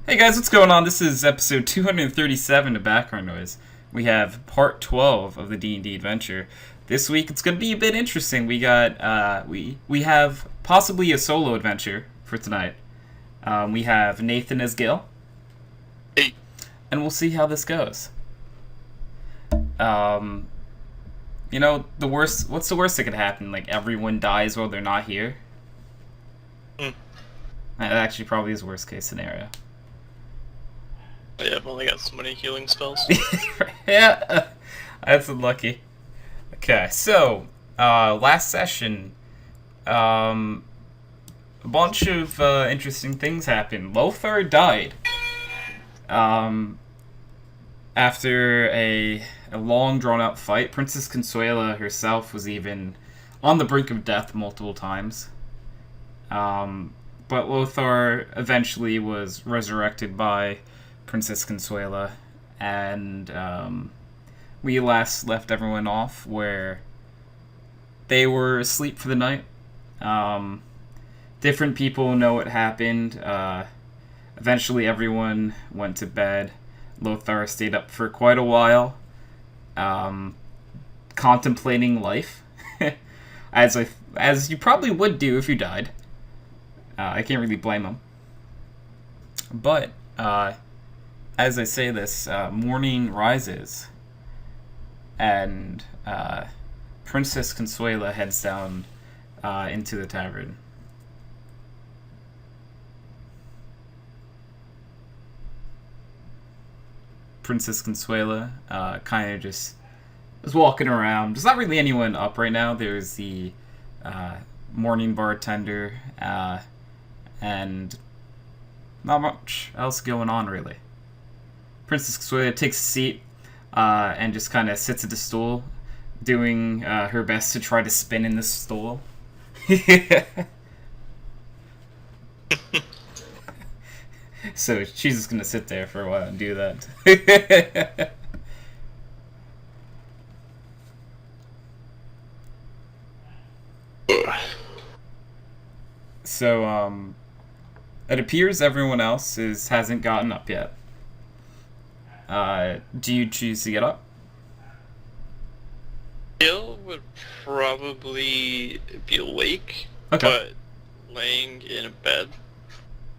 Hey guys, what's going on? This is episode 237 of Background Noise. We have part 12 of the D&D adventure. This week it's going to be a bit interesting. We got we have possibly a solo adventure for tonight. We have Nathan as Gil. Hey. And we'll see how this goes. You know, what's the worst that could happen? Like everyone dies while they're not here? That actually probably is worst case scenario. Yeah, I've only got so many healing spells. Yeah, that's unlucky. Okay, so, last session, a bunch of interesting things happened. Lothar died. After a long, drawn-out fight. Princess Consuela herself was even on the brink of death multiple times. But Lothar eventually was resurrected by Princess Consuela, and we last left everyone off where they were asleep for the night. Different people know what happened. Eventually everyone went to bed. Lothar stayed up for quite a while, contemplating life, as you probably would do if you died. I can't really blame him. But, as I say this, morning rises, and Princess Consuela heads down into the tavern. Princess Consuela kind of just is walking around. There's not really anyone up right now. There's the morning bartender, and not much else going on, really. Princess Consuela takes a seat and just kind of sits at the stool, doing her best to try to spin in this stool. So she's just going to sit there for a while and do that. So, it appears everyone else hasn't gotten up yet. Do you choose to get up? Gil would probably be awake, Okay. but laying in a bed.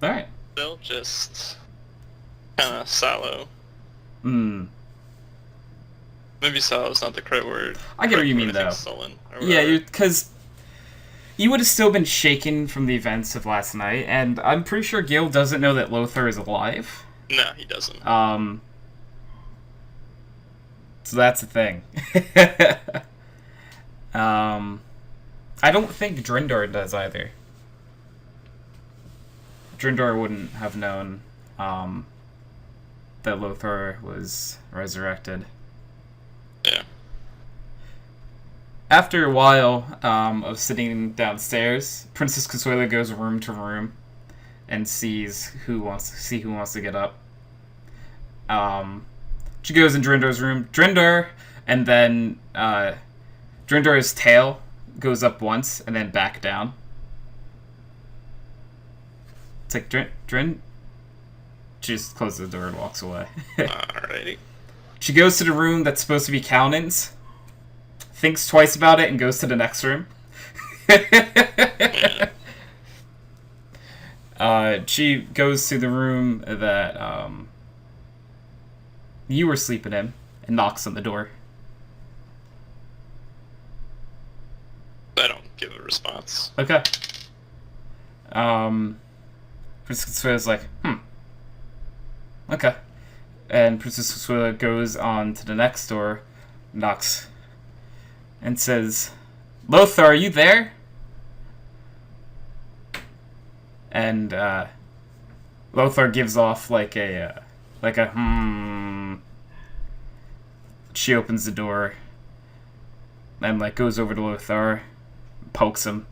Alright. Still just kind of sallow. Maybe sallow is not the correct word. I get what you mean, though. Sullen or Yeah, because you would have still been shaken from the events of last night, and I'm pretty sure Gil doesn't know that Lothar is alive. No, he doesn't. So that's the thing. I don't think Drindor does either. Drindor wouldn't have known that Lothar was resurrected. Yeah. After a while of sitting downstairs, Princess Consuela goes room to room and sees who wants to get up. She goes in Drindor's room. Drindor, and then Drindor's tail goes up once and then back down. It's like, Drind... She just closes the door and walks away. Alrighty. She goes to the room that's supposed to be Callan's, thinks twice about it, and goes to the next room. She goes to the room that you were sleeping in and knocks on the door. I don't give a response. Okay. Princess Consuela's like, okay. And Princess Consuela goes on to the next door, knocks, and says, Lothar, are you there? And Lothar gives off like a She opens the door and like goes over to Lothar, pokes him,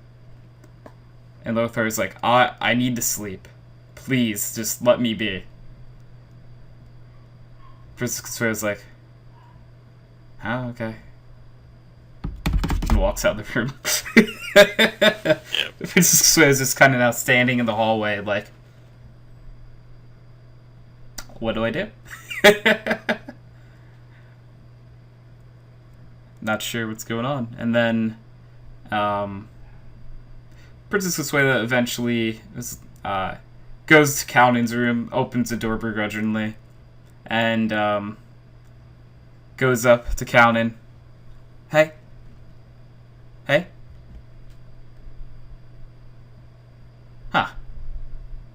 and Lothar is like, I need to sleep. Please, just let me be. Princess Consuela's like, oh, okay. And walks out of the room. Princess Consuela is just kind of now standing in the hallway, like, what do I do? Not sure what's going on. And then Princess Consuela eventually goes to Calnin's room, opens the door begrudgingly, and goes up to Calnin. Hey? Hey? Huh.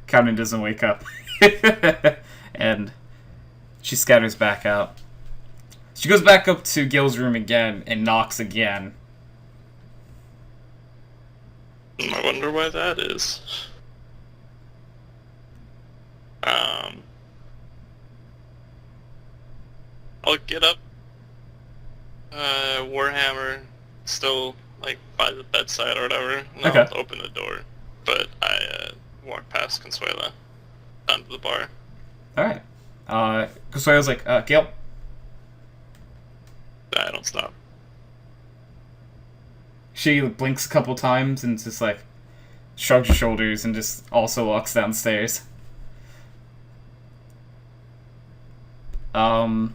Calnin doesn't wake up. And she scatters back out. She goes back up to Gil's room again and knocks again. I wonder why that is. I'll get up. Warhammer still like by the bedside or whatever, and Okay. I'll open the door. But I walk past Consuela down to the bar. Alright. Consuela's like, Gil? I don't stop. She blinks a couple times and just like shrugs her shoulders and just also walks downstairs. When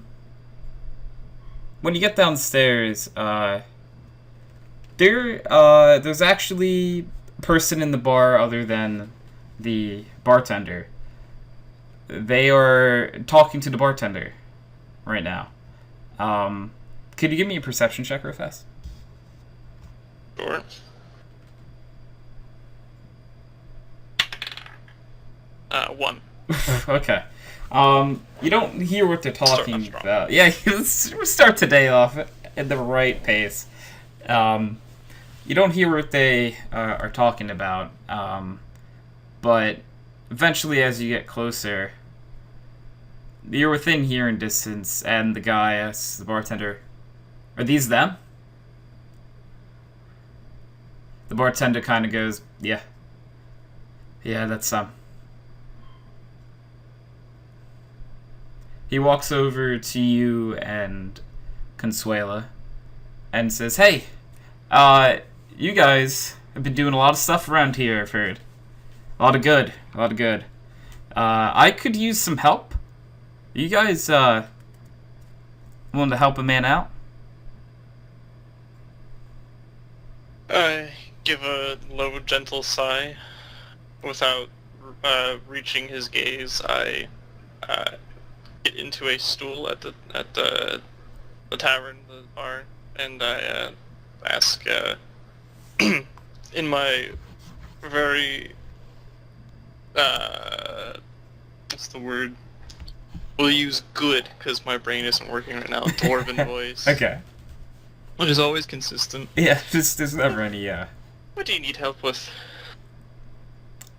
you get downstairs, there's actually a person in the bar other than the bartender. They are talking to the bartender right now. Could you give me a perception check real fast? Sure. One. Okay. You don't hear what they're talking Start off about. Yeah, let's start today off at the right pace. You don't hear what they are talking about, but eventually as you get closer, you're within hearing distance, and the guy asks the bartender, "Are these them?" The bartender kind of goes, "Yeah. Yeah, that's them." He walks over to you and Consuela and says, "Hey, you guys have been doing a lot of stuff around here, I've heard. A lot of good. I could use some help. You guys, willing to help a man out?" I give a low, gentle sigh. Without reaching his gaze, I get into a stool at the tavern, the bar, and I ask in my very what's the word? We'll use good because my brain isn't working right now. Dwarven voice. Okay. Which is always consistent. Yeah, there's never any, What do you need help with?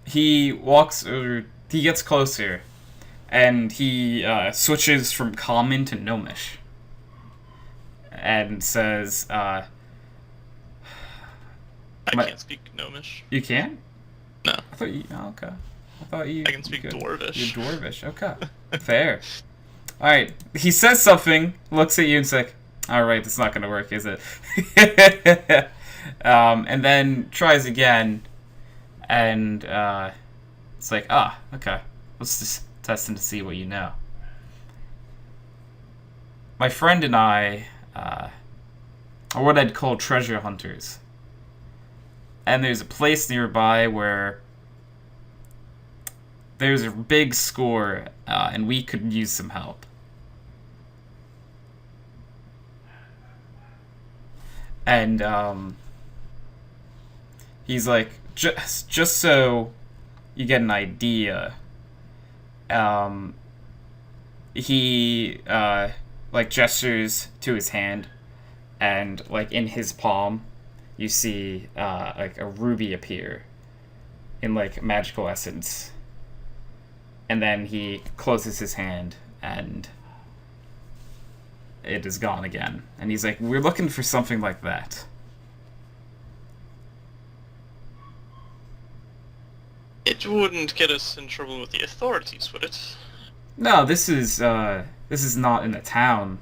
He walks over, he gets closer, and he switches from common to gnomish. And says, I can't speak gnomish. You can? No. I thought you, oh, okay. I thought you... I can speak you could. Dwarvish. You're Dwarvish, okay. Fair. Alright, he says something, looks at you and is like, alright, that's not gonna work, is it? And then tries again, and it's like, okay. Let's just test him to see what you know. My friend and I are what I'd call treasure hunters. And there's a place nearby where there's a big score, and we could use some help. And he's like, just so you get an idea, he like gestures to his hand, and like in his palm you see like a ruby appear in like magical essence, and then he closes his hand and it is gone again. And he's like, we're looking for something like that. It wouldn't get us in trouble with the authorities, would it? No, this is not in a town.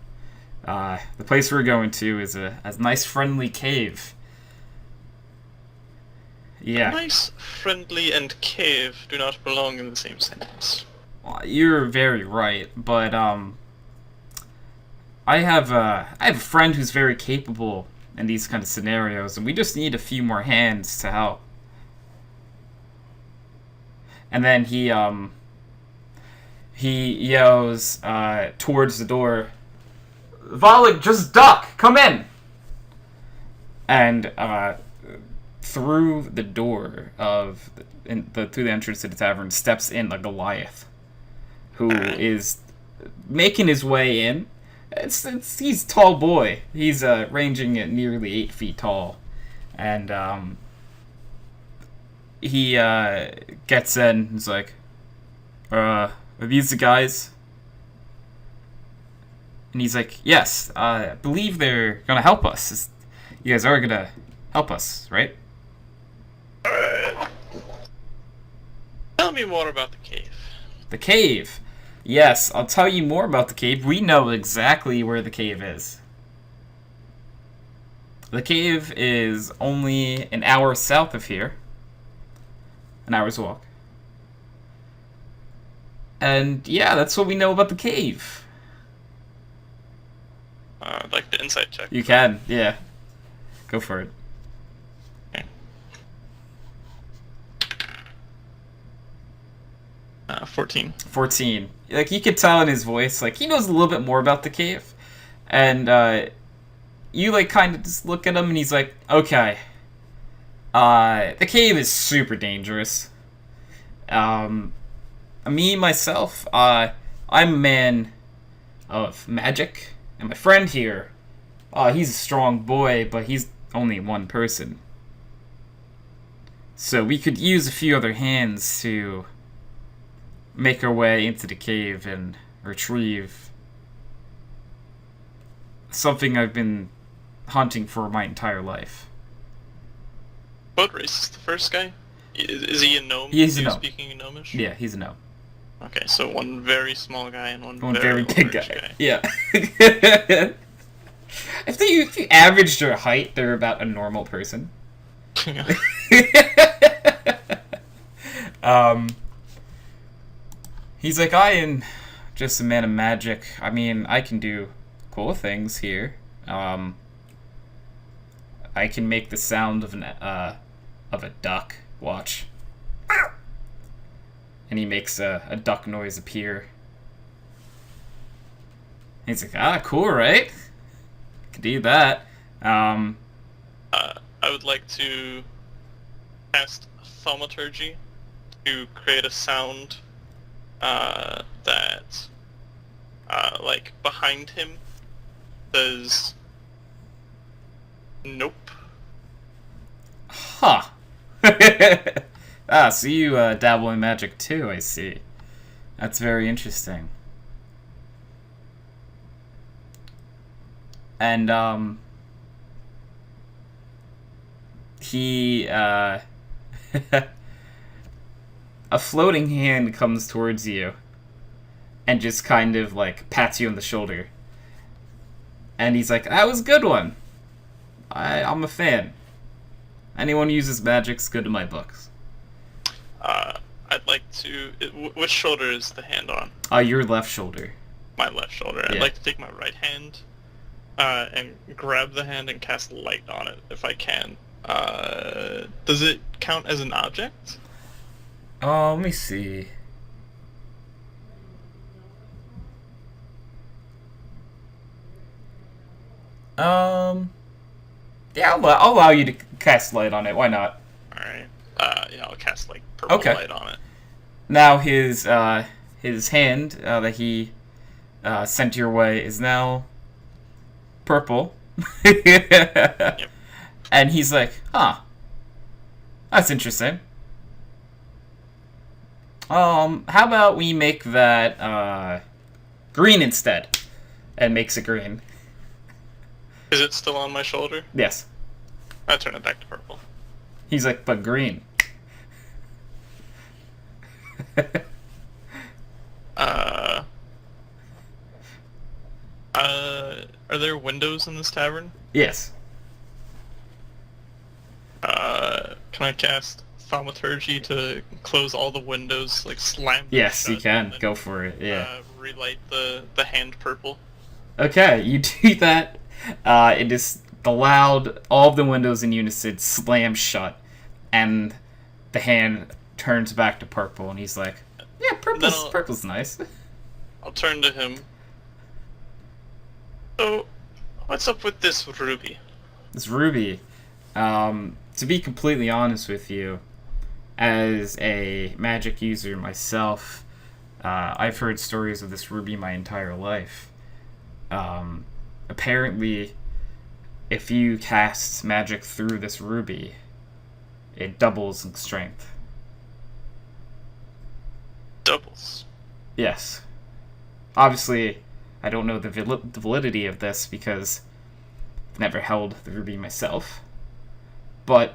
The place we're going to is a nice friendly cave. Yeah. Nice, friendly, and cave do not belong in the same sentence. Well, you're very right, but I have a friend who's very capable in these kind of scenarios, and we just need a few more hands to help. And then he yells towards the door, "Volley, just duck! Come in!" And through the door through the entrance to the tavern steps in a Goliath, who is making his way in. He's a tall boy. He's ranging at nearly 8 feet tall, and he gets in. He's like, "Are these the guys?" And he's like, "Yes, I believe they're gonna help us. You guys are gonna help us, right?" Tell me more about the cave. The cave. Yes, I'll tell you more about the cave. We know exactly where the cave is. The cave is only an hour south of here. An hour's walk. And yeah, that's what we know about the cave. I'd like the insight check. You can, yeah. Go for it. Okay. 14. 14. Like, you could tell in his voice, like, he knows a little bit more about the cave. And, you, like, kind of just look at him and he's like, okay. The cave is super dangerous. Me, myself, I'm a man of magic. And my friend here, he's a strong boy, but he's only one person. So we could use a few other hands to make our way into the cave and retrieve something I've been hunting for my entire life. What race is the first guy? Is he a gnome? He's a gnome. Speaking in gnomish? Yeah, he's a gnome. Okay, so one very small guy and one very big large guy. Yeah. If you averaged their height, they're about a normal person. He's like, I am just a man of magic. I mean, I can do cool things here. I can make the sound of a duck. Watch. And he makes a duck noise appear. He's like, cool, right? I can do that. I would like to cast thaumaturgy to create a sound that, like, behind him says, nope. Huh. So you dabble in magic too, I see. That's very interesting. And, he, a floating hand comes towards you and just kind of, like, pats you on the shoulder. And he's like, that was a good one. I'm a fan. Anyone who uses magic's good in my books. I'd like to... which shoulder is the hand on? Your left shoulder. My left shoulder. Yeah. I'd like to take my right hand and grab the hand and cast light on it, if I can. Does it count as an object? Let me see. Yeah, I'll allow you to cast light on it. Why not? Alright. Yeah, I'll cast, like, purple light on it. Now his hand that he sent your way is now purple. Yep. And he's like, huh. That's interesting. How about we make that green instead? And makes it green. Is it still on my shoulder? Yes. I turn it back to purple. He's like, but green. Are there windows in this tavern? Yes. Can I cast thaumaturgy to close all the windows, like slam them Yes, you shut, can. and then, Go for it. Yeah. relight the hand purple. Okay, you do that. It is the loud. All of the windows in unison slam shut, and the hand turns back to purple, and he's like, "Yeah, purple's nice." I'll turn to him. So, what's up with this ruby? This ruby. To be completely honest with you, as a magic user myself, I've heard stories of this ruby my entire life. Apparently, if you cast magic through this ruby, it doubles in strength. Doubles. Yes. Obviously, I don't know the validity of this because I've never held the ruby myself. But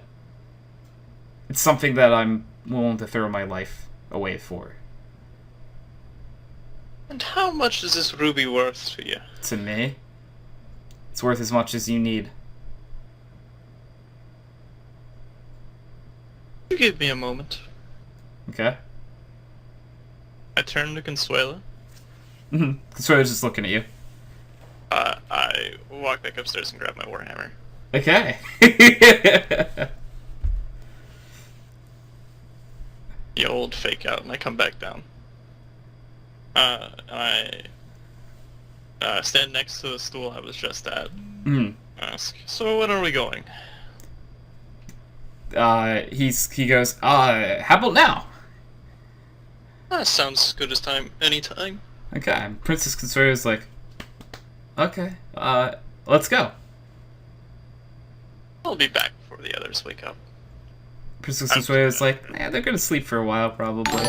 it's something that I'm willing to throw my life away for. And how much is this ruby worth to you? To me, it's worth as much as you need. You give me a moment. Okay? I turn to Consuela. So I was just looking at you. I walk back upstairs and grab my warhammer. Okay. The old fake out, and I come back down. I stand next to the stool I was just at. Ask, so when are we going? He goes, how about now? That sounds as good as time. Anytime. Okay. Princess Consuela's like, okay, let's go. I'll be back before the others wake up. Princess Consuela's like, they're gonna sleep for a while, probably.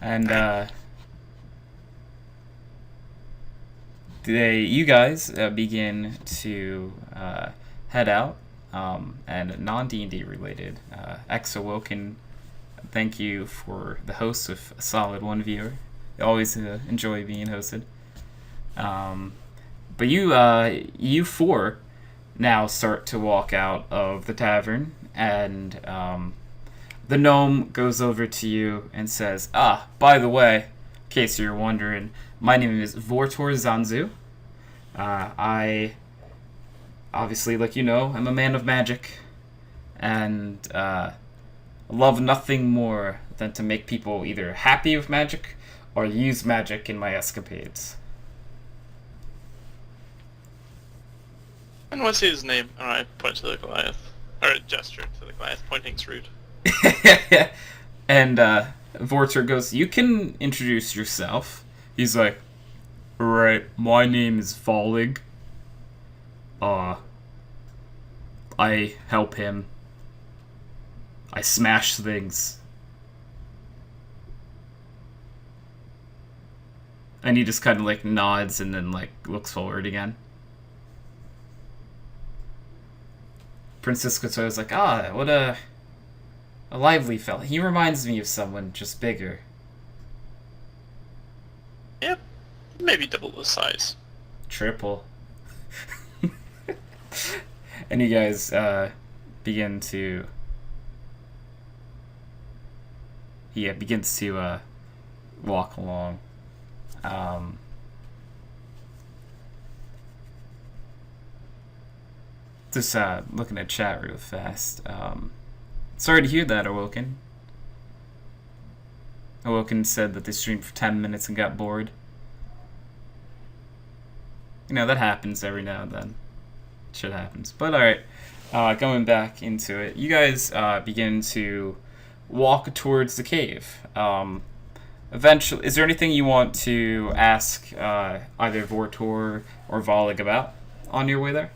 And, you guys begin to head out, and non-D&D related. X-Awoken, thank you for the host with a solid one viewer. I always enjoy being hosted. But you four now start to walk out of the tavern, and the gnome goes over to you and says, by the way, in case you're wondering, my name is Vortor Zanzu. I, obviously, like you know, I'm a man of magic, and love nothing more than to make people either happy with magic or use magic in my escapades. And what's his name? And I point to the Goliath. Or a gesture to the Goliath, pointing's rude. And Vortor goes, you can introduce yourself. He's like, alright, my name is Volig. I help him. I smash things. And he just kind of like nods and then like looks forward again. Princess Kotoya's like, what a lively fella. He reminds me of someone, just bigger. Yep, maybe double the size. Triple. And you guys begin to... He begins to walk along. Just looking at chat real fast. Sorry to hear that, Awoken. Awoken said that they streamed for 10 minutes and got bored. You know, that happens every now and then. Shit happens. But alright, going back into it. You guys begin to walk towards the cave. Eventually, is there anything you want to ask either Vortor or Volig about on your way there?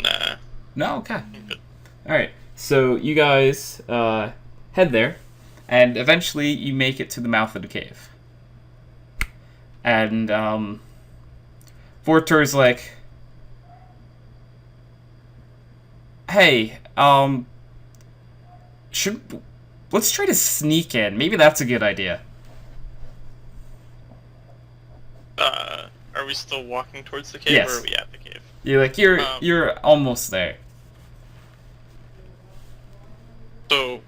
Nah. No? Okay. Alright, so you guys head there, and eventually you make it to the mouth of the cave. And Vortor's like, hey, let's try to sneak in. Maybe that's a good idea. Are we still walking towards the cave, Yes. or are we at the cave? you're almost there. So,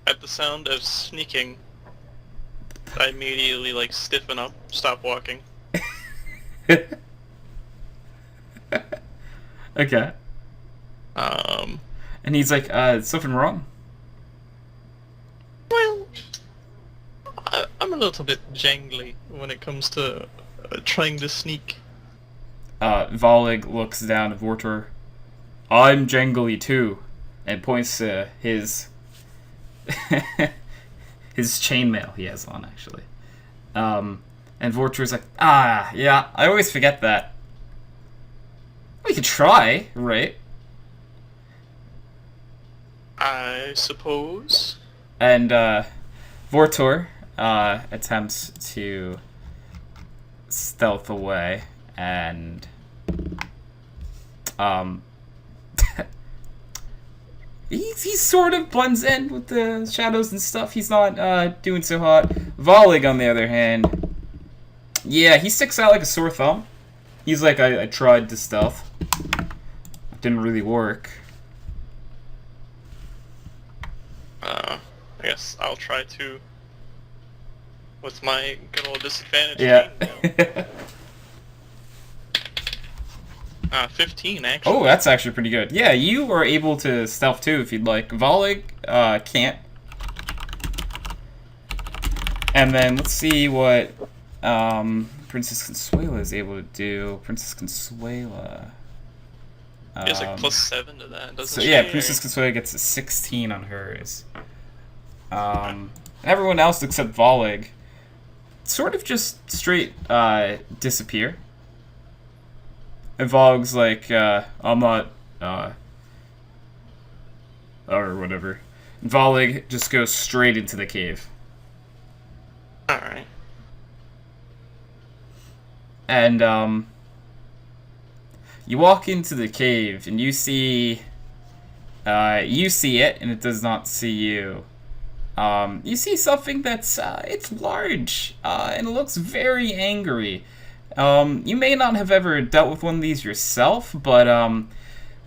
at the sound of sneaking, I immediately like stiffen up, stop walking. Okay. And he's like, is something wrong? Well, I'm a little bit jangly when it comes to trying to sneak. Volig looks down at Vortor. I'm jangly too, and points to his his chainmail he has on, actually. And Vortor's like, yeah, I always forget that. We could try, right? I suppose. And Vortor attempts to stealth away, and he sort of blends in with the shadows and stuff. He's not doing so hot. Volig, on the other hand, yeah, he sticks out like a sore thumb. He's like, I tried to stealth. It didn't really work. I guess I'll try to with my good old disadvantage. Yeah. 15 actually. Oh, that's actually pretty good. Yeah, you are able to stealth too if you'd like. Volig can't. And then let's see what Princess Consuela is able to do. Princess Consuela. He has like +7 to that, doesn't So she? yeah, Princess Consuela gets a 16 on hers. Everyone else except Volig sort of just straight disappear. And Volig's like, I'm not, or whatever. And Volig just goes straight into the cave. Alright. And, you walk into the cave, and you see it, and it does not see you. You see something that's, it's large, and it looks very angry. You may not have ever dealt with one of these yourself, but,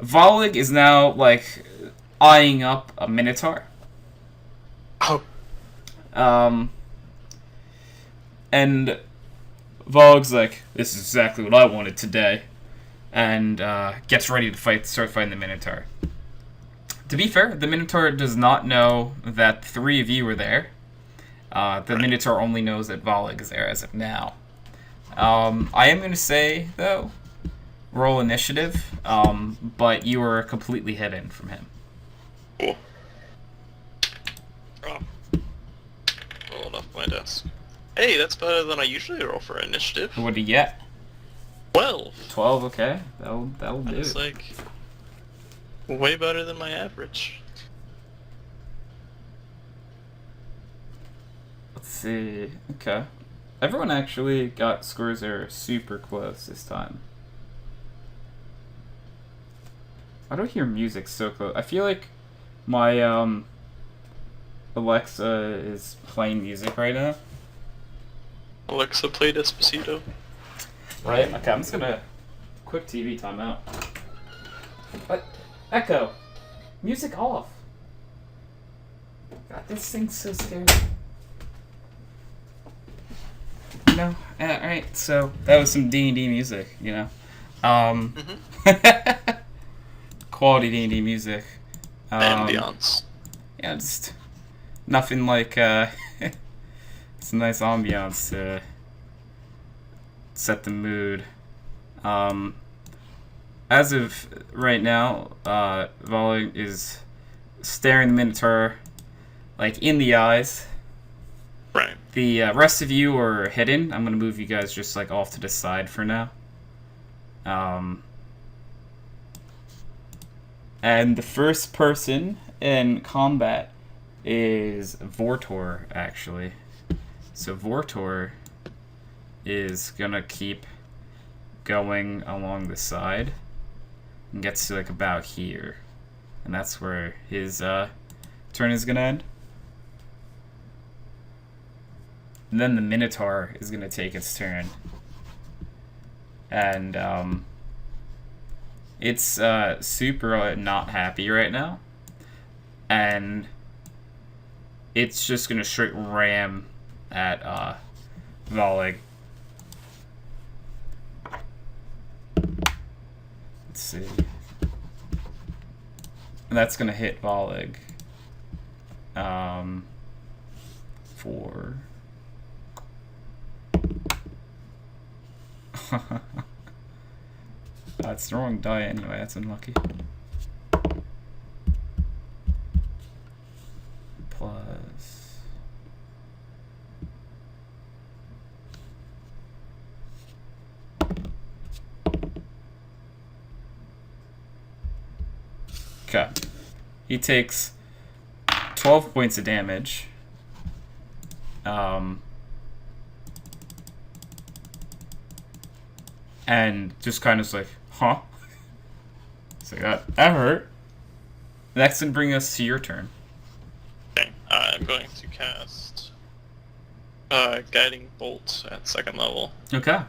Volig is now, like, eyeing up a Minotaur. Oh. And Volig's like, this is exactly what I wanted today. And, gets ready to start fighting the Minotaur. To be fair, the Minotaur does not know that 3 of you were there. The Minotaur only knows that Volig is there as of now. I am going to say, though, roll initiative, but you are completely hidden from him. Cool. Oh. Rolling off my desk. Hey, that's better than I usually roll for initiative. What do you get? 12. 12, okay. That'll do. It's like way better than my average. Let's see. Okay. Everyone actually got scores that are super close this time. I don't hear music so close. I feel like my Alexa is playing music right now. Alexa, play Despacito. Right? Okay, I'm just gonna quick TV timeout. What? Echo. Music off. God, this thing's so scary. You know? Alright, so that was some D&D music, you know? Quality D&D music. Ambiance. Yeah, just nothing like, it's a nice ambiance to set the mood. As of right now, Volig is staring the Minotaur, like, in the eyes. Right. The rest of you are hidden. I'm gonna move you guys just, like, off to the side for now. And the first person in combat is Vortor, actually. So Vortor is gonna keep going along the side and gets to, like, about here. And that's where his turn is gonna end. And then the Minotaur is gonna take its turn. And it's super not happy right now, and it's just gonna straight ram at Volig. Let's see. And that's gonna hit Volig. For that's the wrong die anyway, that's unlucky. Plus okay. He takes 12 points of damage. And just kind of like, huh? So that hurt. That's gonna bring us to your turn. Okay, I'm going to cast Guiding Bolt at 2nd level. Okay.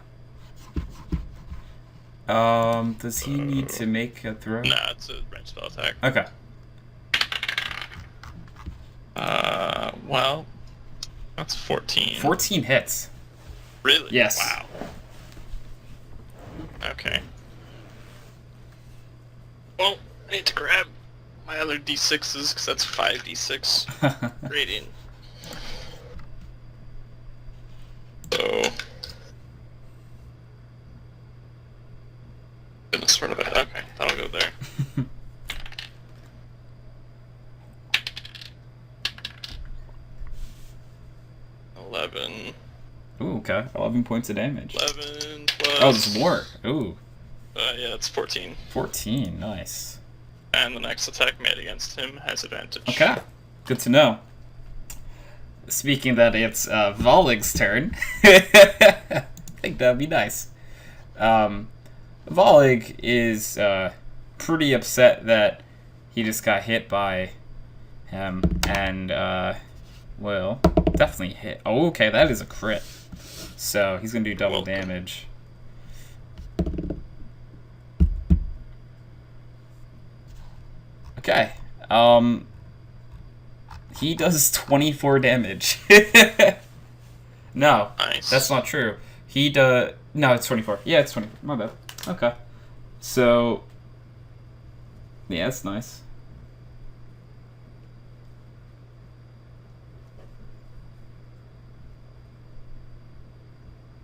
Does he need to make a throw? Nah, it's a range spell attack. Okay. Well, that's 14. 14 hits. Really? Yes. Wow. Okay. Well, I need to grab my other d6s, because that's 5d6 radiant. So... Goodness, where did I... Okay, that'll go there. Ooh, okay. 11 points of damage. 11 plus... Oh, there's more. Ooh. Yeah, it's 14. 14, nice. And the next attack made against him has advantage. Okay, good to know. Speaking that, it's Volig's turn. I think that'd be nice. Volig is pretty upset that he just got hit by him, and well, definitely hit. Oh, okay, that is a crit. So he's gonna do double damage. Okay. He does 24 damage. No, Nice. that's not true. He does... No, it's 24. Yeah, it's 24. My bad. Okay. So... Yeah, that's nice.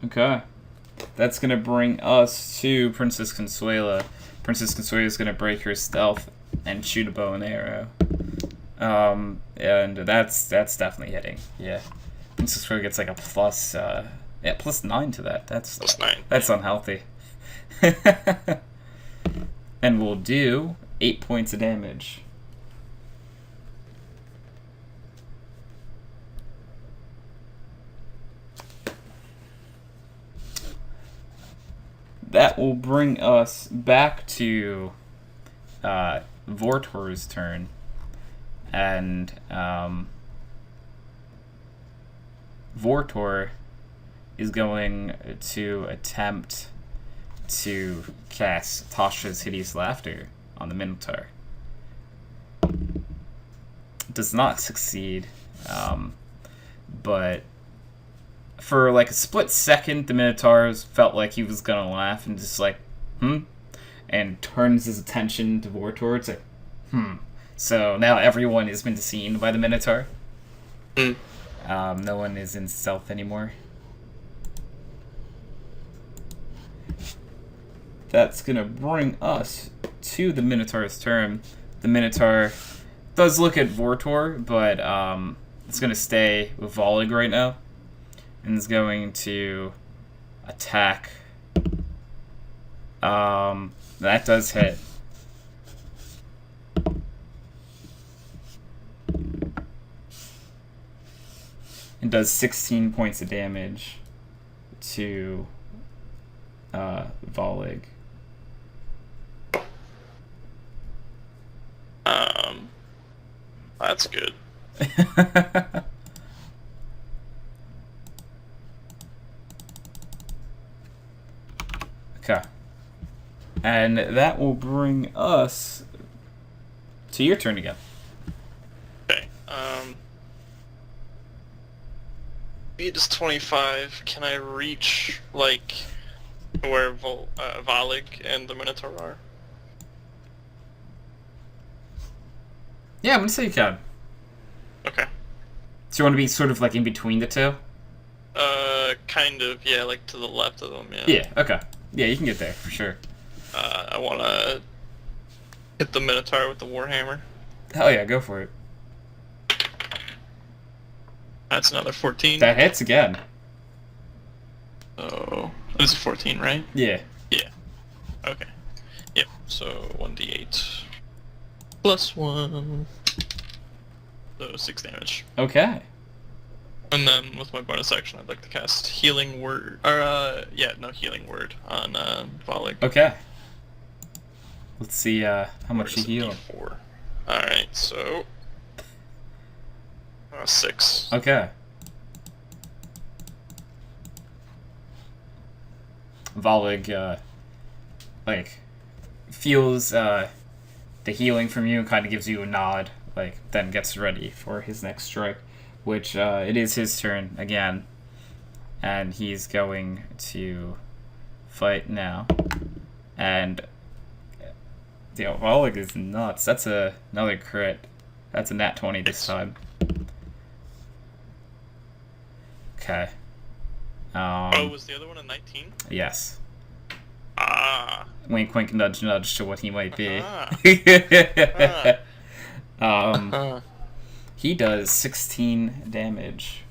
Okay. That's going to bring us to Princess Consuela. Princess Consuela is going to break her stealth and shoot a bow and arrow. And that's definitely hitting. Yeah. Princess Consuela gets like a plus, yeah, plus 9 to that. Plus 9. That's unhealthy. And we'll do 8 points of damage. That will bring us back to Vortor's turn. And Vortor is going to attempt to cast Tasha's Hideous Laughter on the Minotaur. Does not succeed, but for like a split second, the Minotaur felt like he was gonna laugh and just like, and turns his attention to Vortor. It's like, So now everyone has been seen by the Minotaur. No one is in stealth anymore. That's gonna bring us to the Minotaur's turn. The Minotaur does look at Vortor, but it's gonna stay with Volig right now, and is going to attack. That does hit. It does 16 points of damage to Volig. That's good. Okay. And that will bring us to your turn again. Okay. Speed is 25. Can I reach, like, where Valig and the Minotaur are? Yeah, I'm gonna say you can. Okay. So you want to be sort of like in between the two? Kind of, yeah, like to the left of them, yeah. Yeah, okay. Yeah, you can get there, for sure. I wanna hit the Minotaur with the Warhammer. Hell yeah, go for it. That's another 14. That hits again. So, this is 14, right? Yeah. Yeah. Okay. Yep, so 1d8. Plus 1. So 6 damage. Okay. And then with my bonus action, I'd like to cast Healing Word. Healing Word on Volley. Okay. Let's see how much you heal. D4. Alright, so 6. Okay. Volig, feels the healing from you and kind of gives you a nod, then gets ready for his next strike, which it is his turn again. And he's going to fight now. And Volig is nuts. That's another crit. That's a nat 20 this time. Okay. Was the other one a 19? Yes. Ah. Wink, wink, nudge, nudge to what he might be. He does 16 damage.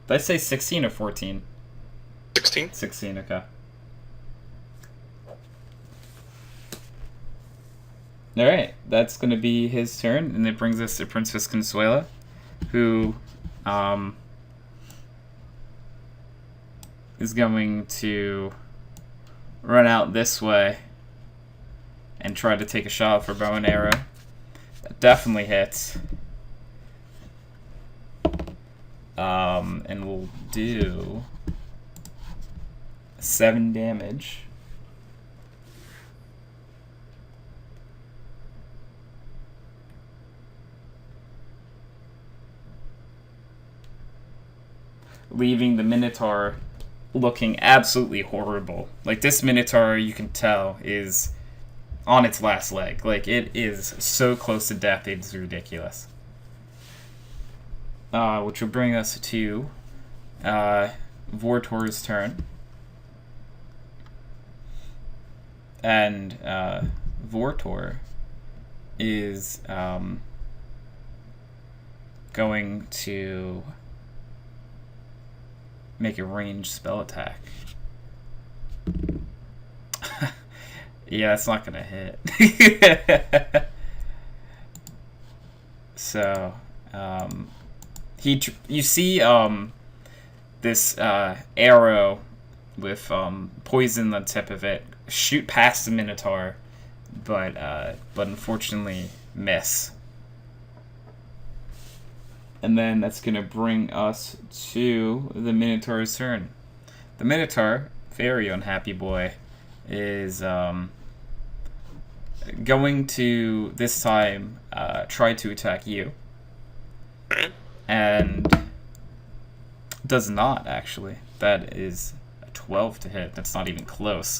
Did I say 16 or 14? 16? 16, okay. Alright, that's going to be his turn, and it brings us to Princess Consuela, who is going to run out this way and try to take a shot for bow and arrow. That definitely hits. And we'll do 7 damage. Leaving the Minotaur looking absolutely horrible. Like, this Minotaur, you can tell, is on its last leg. Like, it is so close to death, it's ridiculous. Which will bring us to Vortor's turn. And Vortor is going to make a ranged spell attack. Yeah, it's not gonna hit. So, you see this arrow with poison on the tip of it shoot past the Minotaur, but unfortunately miss. And then that's going to bring us to the Minotaur's turn. The Minotaur, very unhappy boy, is going to, this time, try to attack you. And does not, actually. That is a 12 to hit. That's not even close.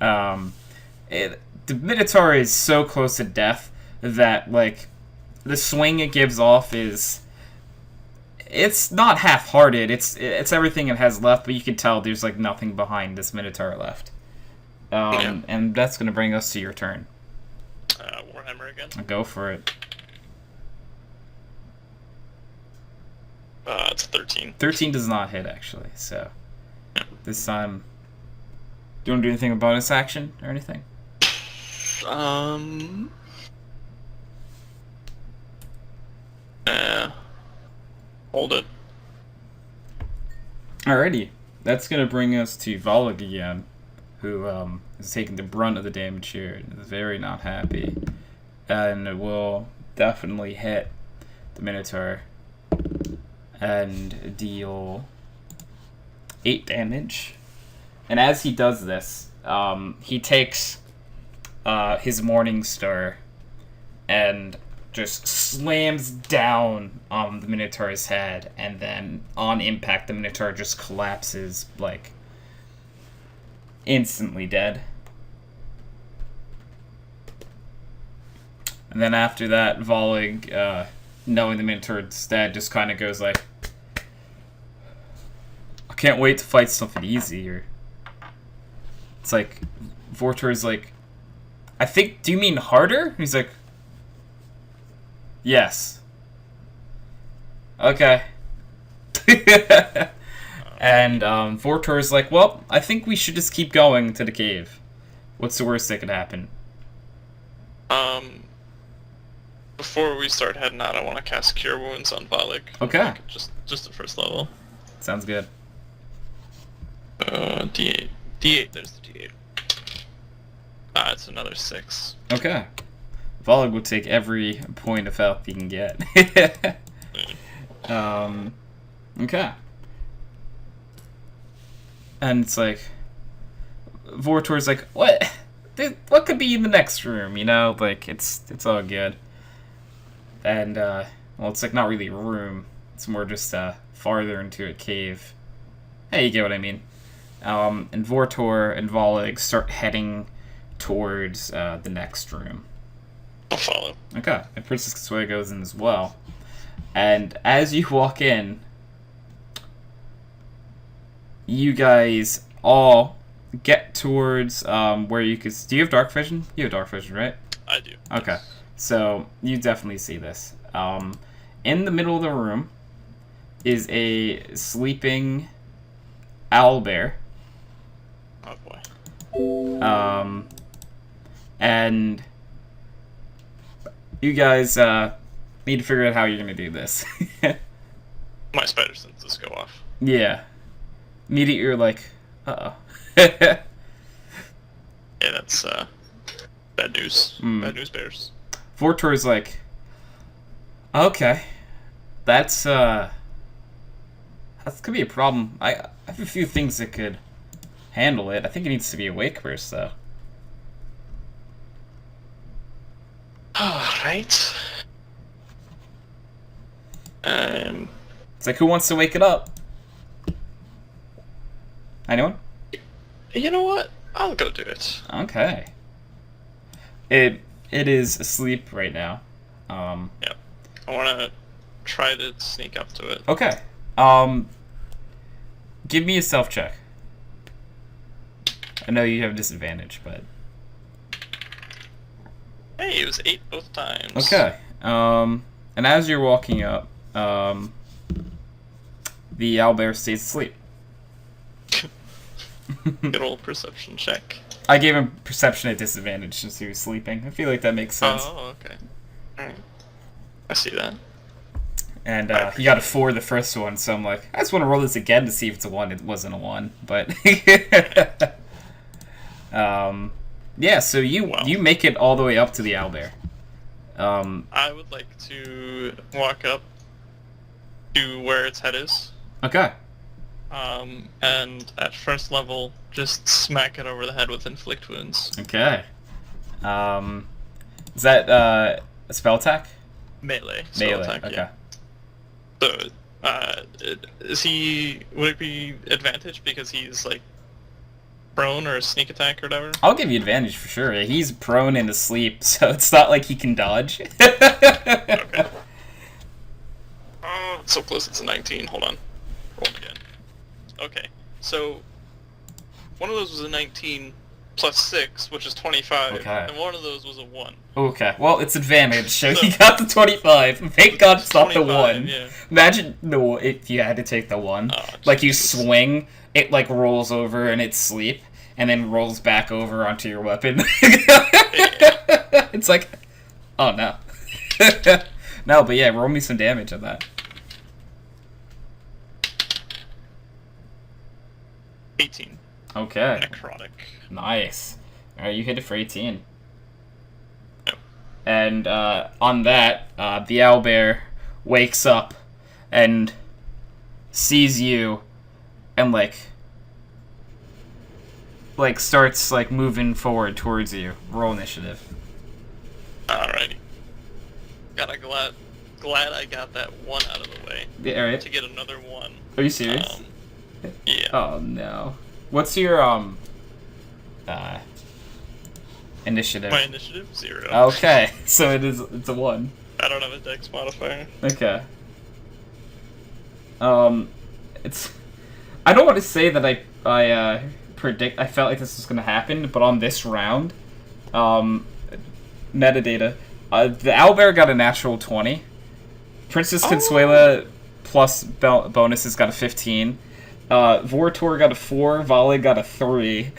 The Minotaur is so close to death that, like, the swing it gives off it's not half-hearted. It's everything it has left, but you can tell there's like nothing behind this Minotaur left. And that's gonna bring us to your turn. Warhammer again. Go for it. It's 13. 13 does not hit, actually. So this time, do you want to do anything with bonus action or anything? Hold it. Alrighty. That's going to bring us to Volig again, who is taking the brunt of the damage here and is very not happy. And it will definitely hit the Minotaur and deal 8 damage. And as he does this, he takes his Morning Star and just slams down on the Minotaur's head, and then on impact, the Minotaur just collapses, like, instantly dead. And then after that, Volig, knowing the Minotaur's dead, just kind of goes like, I can't wait to fight something easier. It's like, Vortor's like, I think, do you mean harder? He's like, yes. Okay. And Vortor's like, well, I think we should just keep going to the cave. What's the worst that could happen? Before we start heading out, I want to cast Cure Wounds on Valik. Okay. Like, just the first level. Sounds good. D8. D8, there's the D8. It's another 6. Okay. Volig will take every point of health he can get. Okay. And it's like, Vortor's like, what? What could be in the next room, you know? Like, it's all good. And, well, it's like not really a room. It's more just farther into a cave. Hey, you get what I mean. And Vortor and Volig start heading towards the next room. I'll follow. Okay, and Princess Katsuya goes in as well. And as you walk in, you guys all get towards where you could... Do you have dark vision? You have dark vision, right? I do. Okay, so you definitely see this. In the middle of the room is a sleeping owlbear. Oh boy. And you guys need to figure out how you're gonna do this. My spider senses go off. Yeah. Immediately you're like, uh-oh. Yeah, that's bad news. Bad news bears. Vortor's like, okay, that could be a problem. I have a few things that could handle it. I think it needs to be awake first, though. Alright. It's like, who wants to wake it up? Anyone? You know what? I'll go do it. Okay. It is asleep right now. Yep. I want to try to sneak up to it. Okay. Give me a self check. I know you have a disadvantage, but... Hey, it was 8 both times. Okay. And as you're walking up, the owlbear stays asleep. Good old perception check. I gave him perception at disadvantage since he was sleeping. I feel like that makes sense. Oh, okay. Alright. I see that. And he got a 4 the first one, so I'm like, I just want to roll this again to see if it's a 1. It wasn't a 1, but... yeah, so you make it all the way up to the owlbear. I would like to walk up to where its head is. Okay. And at first level, just smack it over the head with inflict wounds. Okay. Is that a spell attack? Melee. Melee. Attack, Okay. yeah. So, would it be advantage because he's like prone or a sneak attack or whatever? I'll give you advantage for sure. He's prone and asleep, so it's not like he can dodge. Okay. Oh, it's so close. It's a 19. Hold on. Roll again. Okay. So one of those was a 19 plus 6, which is 25, Okay. and one of those was a 1. Okay, well, it's advantage, so he got the 25. Thank God it's not the 1. Yeah. Imagine if you had to take the 1. Oh, like, you Jesus. swing, it, like, rolls over and it's sleep, and then rolls back over onto your weapon. It's like, oh, no. No, but yeah, roll me some damage on that. 18. Okay. Necrotic. Nice. Alright, you hit it for 18. Yep. And on that, the owlbear wakes up and sees you and starts moving forward towards you. Roll initiative. Alrighty. Glad I got that one out of the way. Yeah, right. To get another one. Are you serious? Yeah. Oh no. What's your initiative? My initiative 0. Okay, so it's a 1. I don't have a dex modifier. Okay. It's. I don't want to say that I felt like this was gonna happen, but on this round, metadata, the owlbear got a natural 20. Princess Consuela plus bonus has got a 15. Vortor got a 4. Vale got a 3.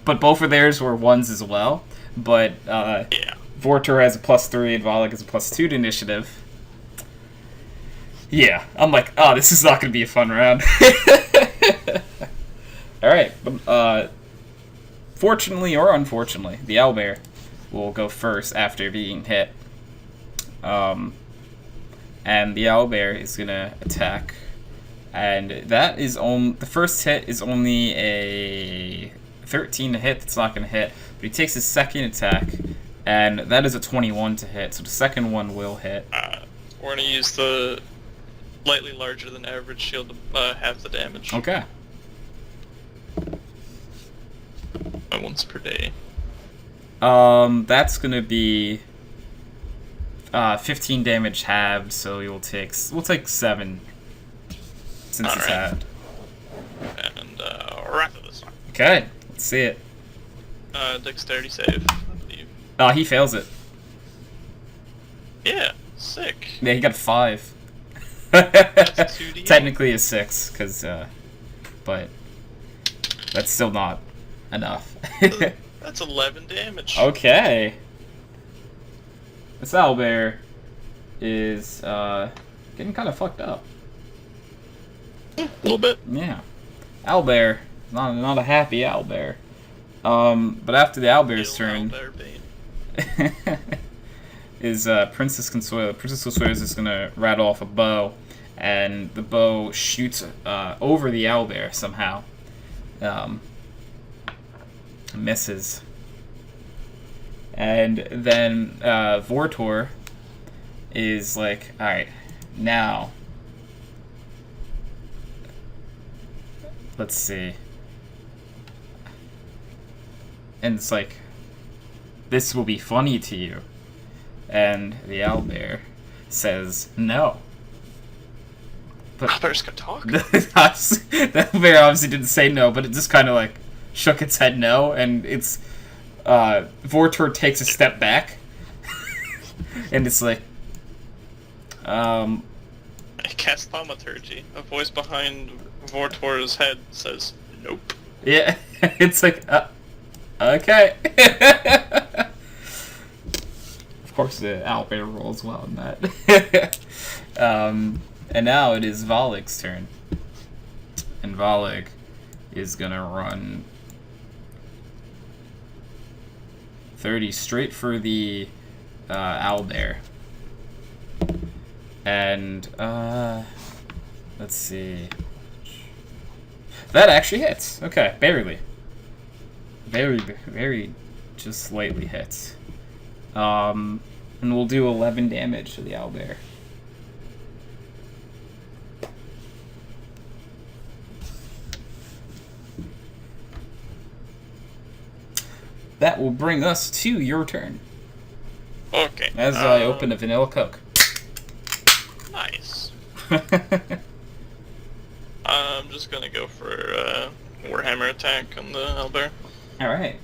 But both of theirs were 1s as well. But yeah. Vortor has a +3 and Vale has a +2 to initiative. Yeah, I'm like, oh, this is not going to be a fun round. Alright, fortunately or unfortunately, the owlbear will go first after being hit. And the owlbear is going to attack. And that is the first hit is only a 13 to hit. That's not going to hit. But he takes his second attack, and that is a 21 to hit. So the second one will hit. We're going to use the slightly larger than average shield to half the damage. Okay. Once per day. That's going to be 15 damage halved, so we'll take 7 since it's halved. And wrap of this one. Okay, let's see it. Dexterity save, I believe. He fails it. Yeah, sick. Yeah, he got a 5. That's 2D. Technically a 6, but that's still not enough. That's 11 damage. Okay. This owlbear is getting kind of fucked up. Yeah, a little bit. Yeah. Owlbear, not a happy owlbear. But after the owlbear's turn is Princess Consuela. Princess Consuela is just gonna rattle off a bow, and the bow shoots over the owlbear somehow. Misses. And then Vortor is like, alright, now let's see. And it's like, this will be funny to you. And the owlbear says no. But owlbears can talk. the owlbear obviously didn't say no, but it just kind of shook its head no, and it's Vortor takes a step back, and it's like, I cast thaumaturgy. A voice behind Vortor's head says, "Nope." Yeah, it's like, okay. Of course, the owlbear rolls well in that. And now it is Valig's turn, and Valig is gonna run 30 straight for the owlbear. And let's see. That actually hits. Okay, barely. Very just slightly hits. And we'll do 11 damage to the owlbear. That will bring us to your turn. Okay. As I open a vanilla Coke. Nice. I'm just gonna go for Warhammer attack on the owlbear. Alright.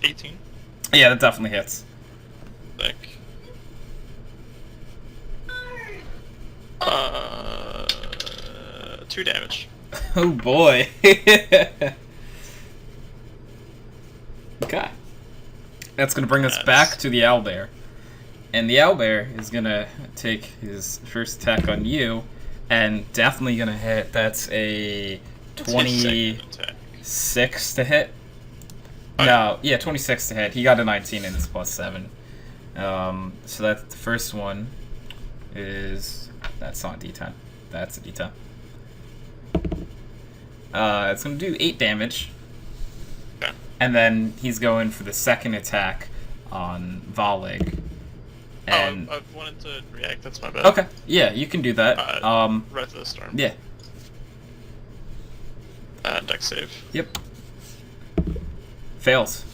18. Yeah, that definitely hits. Sick. 2 damage. Oh boy. Okay. That's going to bring us back to the owlbear. And the owlbear is going to take his first attack on you, and definitely going to hit. That's a 26 to hit. No, yeah, 26 to hit. He got a 19 and it's +7. So that's the first one is that's not a D10. That's a D10. It's gonna do 8 damage. Okay. And then he's going for the second attack on Volig. And I wanted to react. That's my bad. okay, yeah, you can do that. Right to the storm. Yeah. Dex save. Yep. Fails.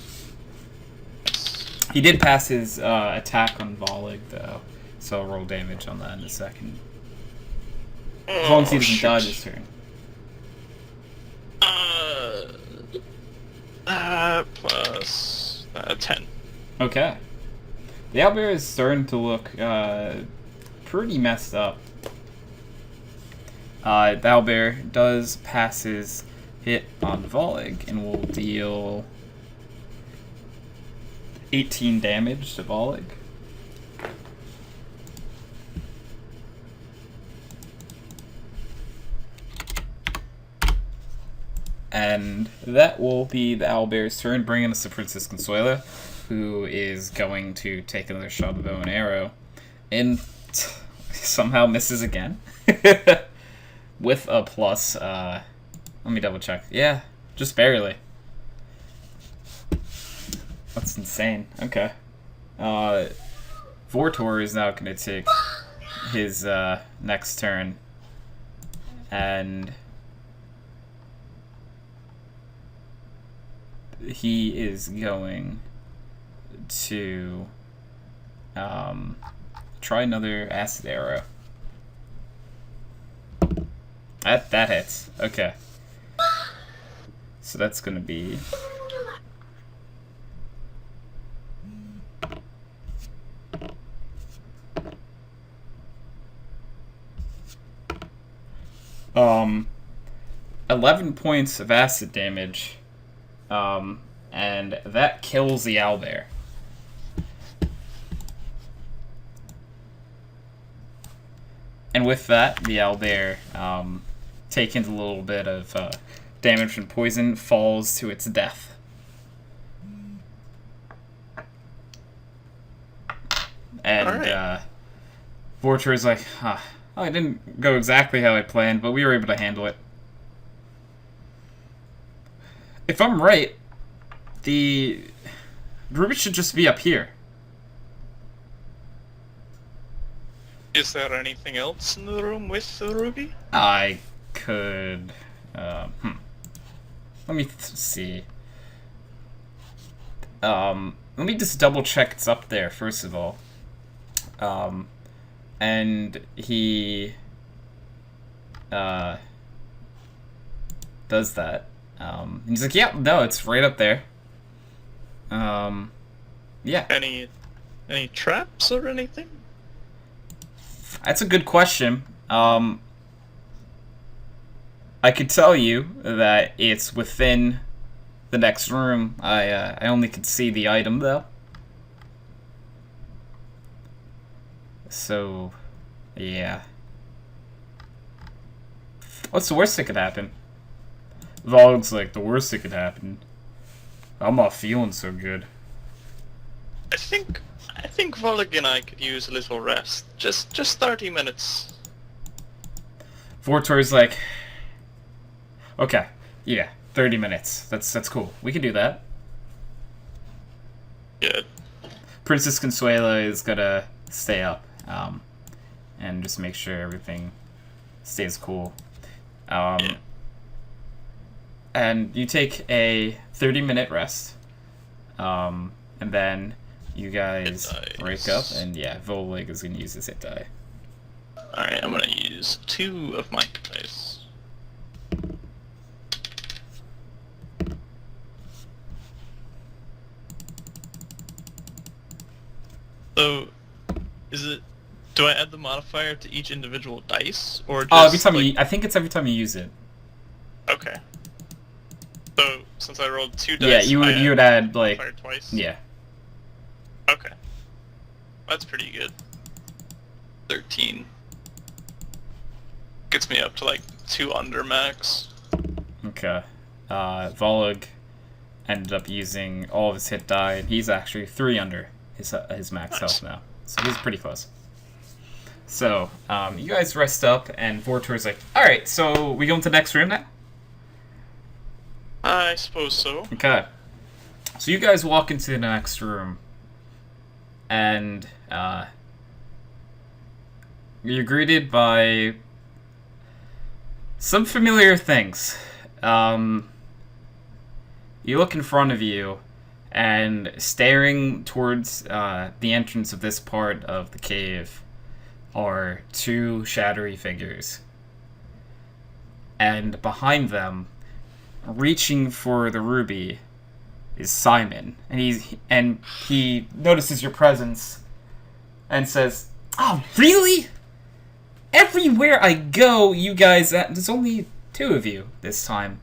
He did pass his attack on Volig though, so I'll roll damage on that in a second. As long as he doesn't dodge his turn. Plus 10. Okay. The owlbear is starting to look pretty messed up. The owlbear does pass his hit on Volig and will deal 18 damage to Volig. And that will be the owlbear's turn, bringing us to Princess Consuela, who is going to take another shot of bow and arrow, and somehow misses again. With a plus, let me double check. Yeah, just barely. That's insane. Okay. Vortor is now going to take his next turn, and he is going to try another acid arrow. That hits. Okay. So that's gonna be 11 points of acid damage. And that kills the owlbear. And with that, the owlbear, taking a little bit of damage from poison, falls to its death. And Vortor is like, oh, it didn't go exactly how I planned, but we were able to handle it. If I'm right, the ruby should just be up here. Is there anything else in the room with the ruby? I could... Let me see. Let me just double check it's up there, first of all. And he... does that. And he's like, yeah, no, it's right up there. Yeah. Any traps or anything? That's a good question. I could tell you that it's within the next room. I only could see the item, though. So, yeah. What's the worst that could happen? Volig's like, the worst that could happen. I'm not feeling so good. I think Volig and I could use a little rest. Just 30 minutes. Vortor's like, okay, yeah, 30 minutes. That's cool. We can do that. Good. Princess Consuela is gonna stay up, and just make sure everything stays cool. Yeah. And you take a 30-minute rest, and then you guys break up, and yeah, Volig is gonna use his hit die. Alright, I'm gonna use 2 of my dice. So, do I add the modifier to each individual dice, or just Every time like... I think it's every time you use it. Okay. So, since I rolled 2 dice, Yeah, you would add like modifier twice? yeah. Okay. That's pretty good. 13. Gets me up to like 2 under max. Okay. Volig ended up using all of his hit die, and he's actually 3 under his max Nice. health now. So he's pretty close. So, you guys rest up, and Vortor's like, alright, so we go into the next room now? I suppose so. Okay. So you guys walk into the next room, and you're greeted by some familiar things. You look in front of you, and staring towards the entrance of this part of the cave are two shadowy figures. And behind them, reaching for the ruby, is Simon. And he notices your presence and says, "Oh, really? Everywhere I go, you guys, there's only two of you this time.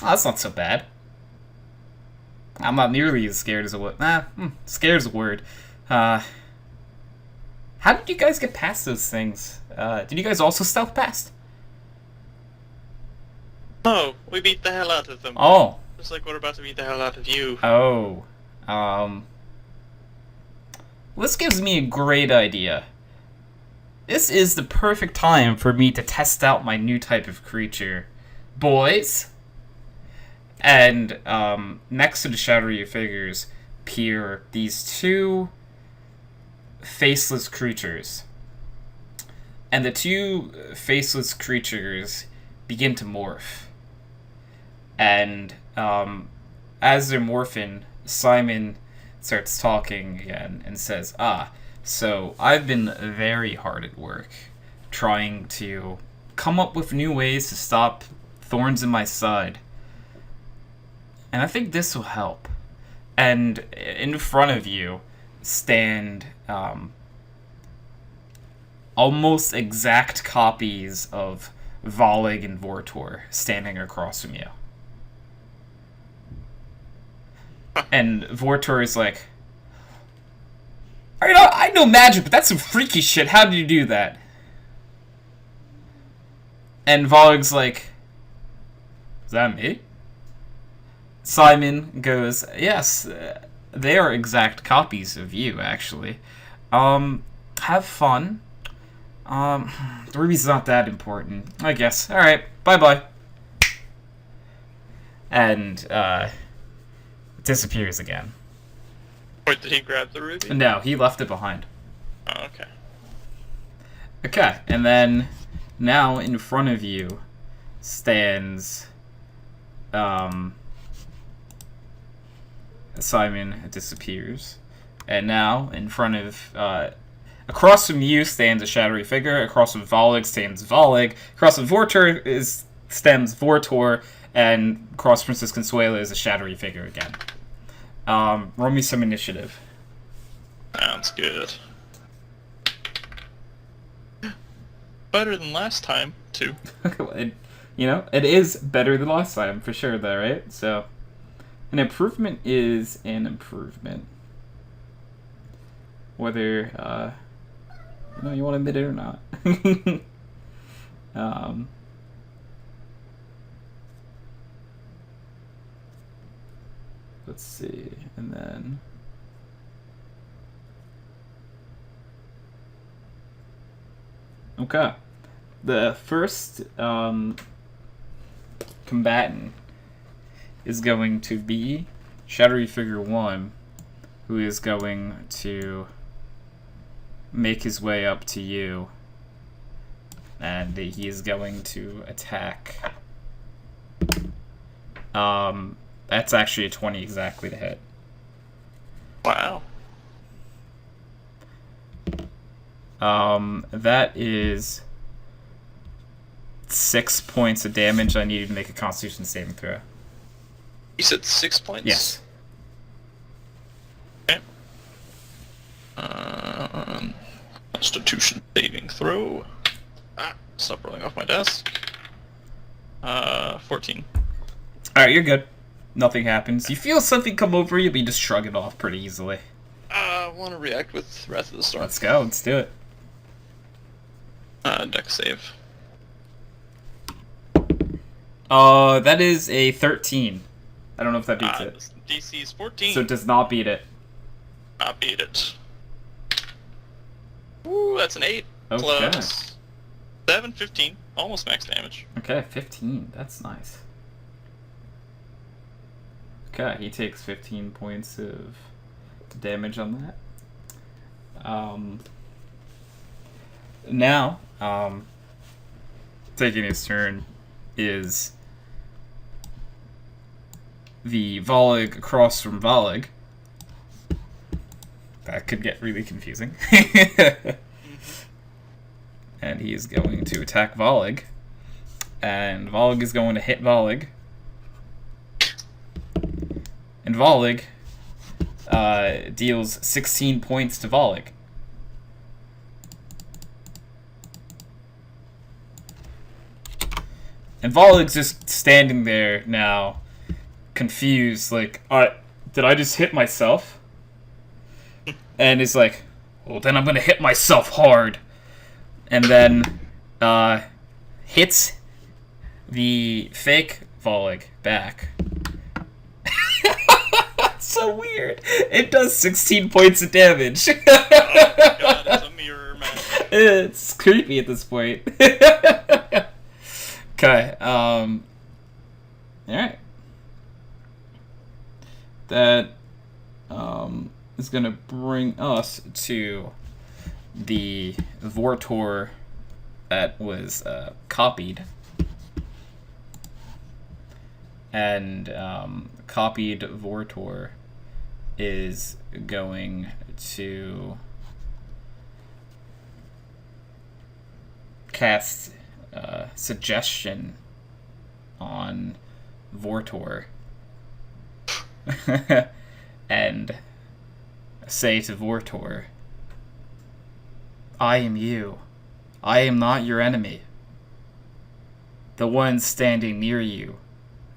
Oh, that's not so bad. I'm not nearly as scared as a word. Scared is a word. How did you guys get past those things? Did you guys also stealth past? Oh, we beat the hell out of them. Oh. Just like we're about to beat the hell out of you. Oh. This gives me a great idea. This is the perfect time for me to test out my new type of creature. Boys? And, next to the shadowy figures appear these two faceless creatures. And the two faceless creatures begin to morph. And, as they're morphing, Simon starts talking again and says, so I've been very hard at work trying to come up with new ways to stop thorns in my side. And I think this will help. And in front of you stand almost exact copies of Volig and Vortor standing across from you. And Vortor is like, I know magic, but that's some freaky shit. How did you do that? And Volig's like, is that me? Simon goes, yes, they are exact copies of you, actually. Have fun. The ruby's not that important, I guess. Alright, bye-bye. And, disappears again. Wait, did he grab the ruby? No, he left it behind. Oh, okay. Okay, and then now in front of you stands Simon disappears. And now in front of across from you stands a shadowy figure, across from Volig stands Volig, across from Vortor stands Vortor, and across Princess Consuela is a shadowy figure again. Roll me some initiative. Sounds good. Better than last time, too. It is better than last time, for sure, though, right? So, an improvement is an improvement. Whether, you want to admit it or not. Let's see, and then... Okay. The first combatant is going to be Shadowy Figure 1, who is going to make his way up to you, and he is going to attack. That's actually a 20 exactly to hit. Wow. That is 6 points of damage. I need you to make a Constitution saving throw. You said 6 points? Yes. Okay. Constitution saving throw. Stop rolling off my desk. 14. Alright, you're good. Nothing happens. You feel something come over you, but you just shrug it off pretty easily. I want to react with Wrath of the Storm. Let's go. Let's do it. Dex save. That is a 13. I don't know if that beats it. DC is 14. So it does not beat it. I beat it. Ooh, that's an 8 Okay. plus 7, 15. Almost max damage. Okay, 15. That's nice. Okay, he takes 15 points of damage on that. Now, taking his turn is the Volley across from Volley. That could get really confusing. And he is going to attack Volley. And Volley is going to hit Volley. And Volley deals 16 points to Volley. And Volley's just standing there now, confused, like, did I just hit myself? And is like, well, then I'm gonna hit myself hard. And then hits the fake Volley back. So weird. It does 16 points of damage. Oh my god, it's a mirror match. It's creepy at this point. Okay, alright. That is gonna bring us to the Vortor that was copied. And copied Vortor is going to cast suggestion on Vortor and say to Vortor, I am you. I am not your enemy. The ones standing near you,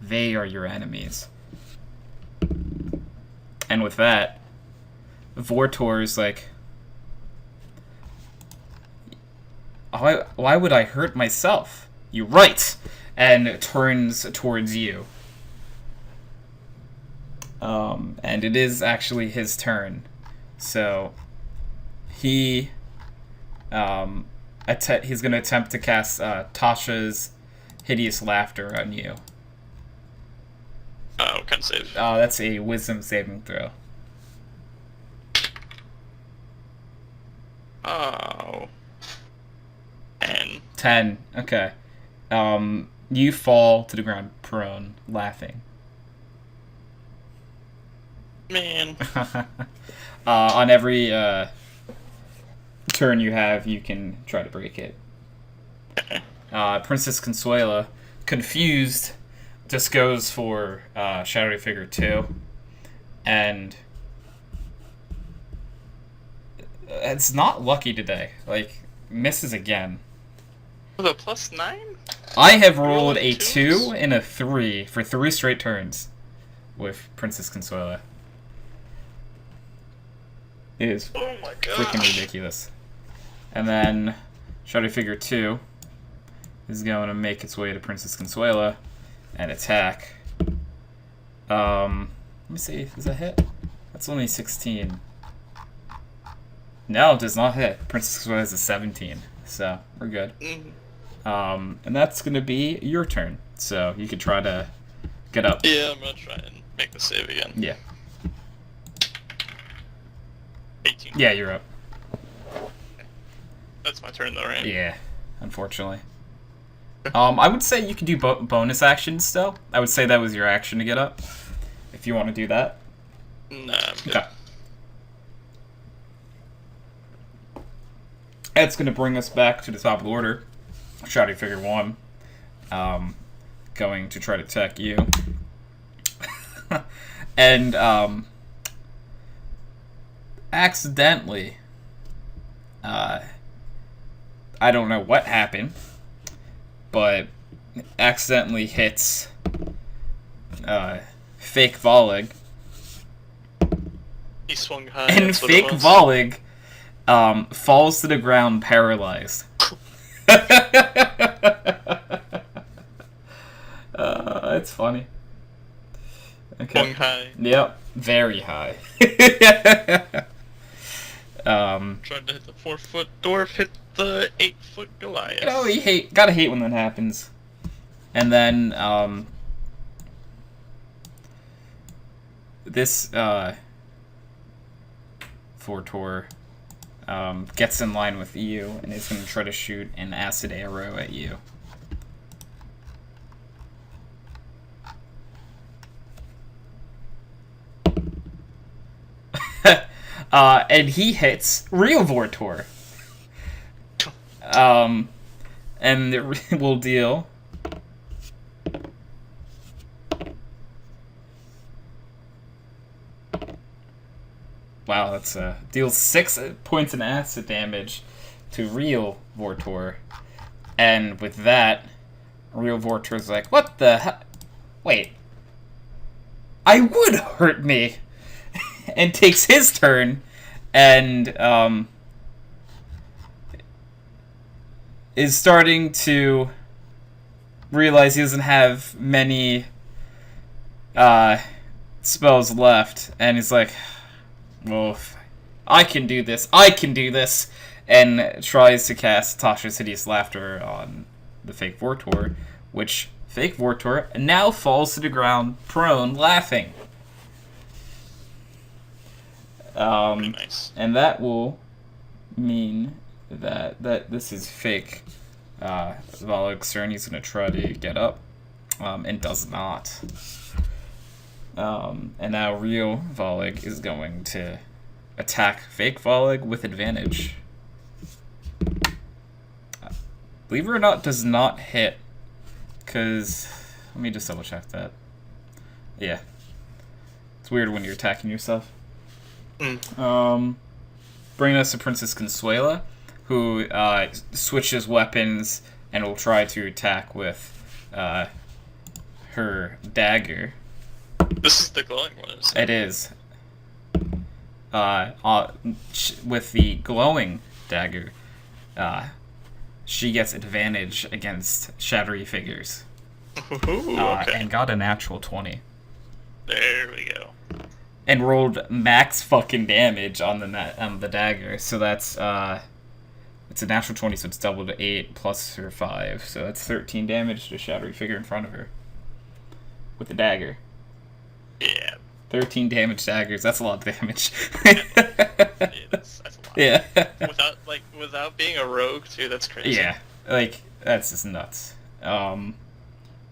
they are your enemies. And with that, Vortor is like, why would I hurt myself? You're right! And turns towards you. And it is actually his turn. So, he's going to attempt to cast Tasha's Hideous Laughter on you. What kind of save? That's a Wisdom saving throw. Oh. 10. 10. Okay. You fall to the ground prone, laughing. Man. On every turn you have, you can try to break it. Okay. Princess Consuela, confused, just goes for Shadowy Figure 2. And it's not lucky today. Like, misses again. With a +9? I have rolled a twos? 2 and a 3 for 3 straight turns with Princess Consuela. It is Oh my god. freaking ridiculous. And then Shadow Figure 2 is going to make its way to Princess Consuela and attack. Let me see, does that hit? That's only 16. No, it does not hit. Princess Consuela has a 17, so we're good. And that's going to be your turn, so you could try to get up. Yeah, I'm gonna try and make the save again. Yeah. 18. Yeah, you're up. That's my turn though, right? Yeah, unfortunately. I would say you could do bonus actions still. I would say that was your action to get up, if you want to do that. Nah, I'm good. Okay. That's going to bring us back to the top of the order. Shadow Figure 1. Going to try to attack you. And, accidentally, I don't know what happened, but accidentally hits fake Volley. He swung high. And that's what it fake was. Volley falls to the ground paralyzed. It's funny. Okay. Swung high. Yep, very high. Tried to hit the 4-foot dwarf, hit the 8-foot Goliath. You know, gotta hate when that happens. And then, this, Vortor, gets in line with you and is going to try to shoot an acid arrow at you. And he hits real Vortor. And it will deal... Wow, that's deals 6 points in acid damage to real Vortor. And with that, real Vortor's like, what the hell? Wait. I would hurt me! And takes his turn, and, is starting to realize he doesn't have many, spells left, and he's like, well, I can do this, and tries to cast Tasha's Hideous Laughter on the fake Vortor, which fake Vortor now falls to the ground, prone, laughing. Nice. And that will mean that this is fake. Volog Cerny's going to try to get up, and does not. And now real Volig is going to attack fake Volig with advantage. Believe it or not, does not hit. Because, let me just double check that. Yeah. It's weird when you're attacking yourself. Bringing us to Princess Consuela, who switches weapons and will try to attack with her dagger. This is the glowing one, isn't it? It is. With the glowing dagger, she gets advantage against shadowy figures. Ooh, okay. And got a natural 20. There we go. And rolled max fucking damage on the dagger. So that's it's a natural 20, so it's double to 8 plus her 5. So that's 13 damage to a shadowy figure in front of her. With the dagger. Yeah. 13 damage daggers, that's a lot of damage. That's a lot. Yeah. Without being a rogue too, that's crazy. Yeah. That's just nuts.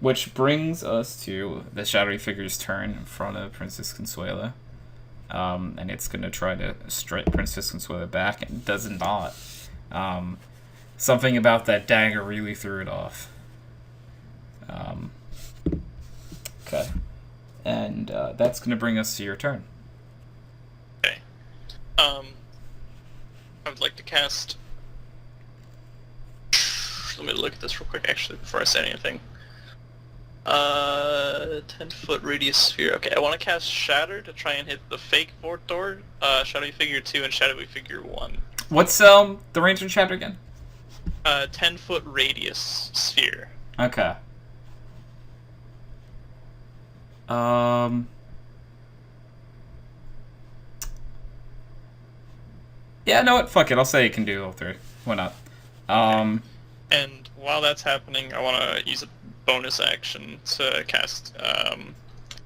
Which brings us to the shadowy figure's turn in front of Princess Consuela. And it's going to try to strike Princess Consuela back, and does not. Something about that dagger really threw it off. Okay. And that's going to bring us to your turn. Okay. I would like to cast... Let me look at this real quick, actually, before I say anything. 10-foot radius sphere. Okay, I want to cast Shatter to try and hit the fake Vortor, Shadowy Figure 2, and Shadowy Figure 1. What's the range of Shatter again? 10-foot radius sphere. Okay. Yeah, know what? Fuck it. I'll say it can do all 3. Why not? And while that's happening, I want to use a bonus action to cast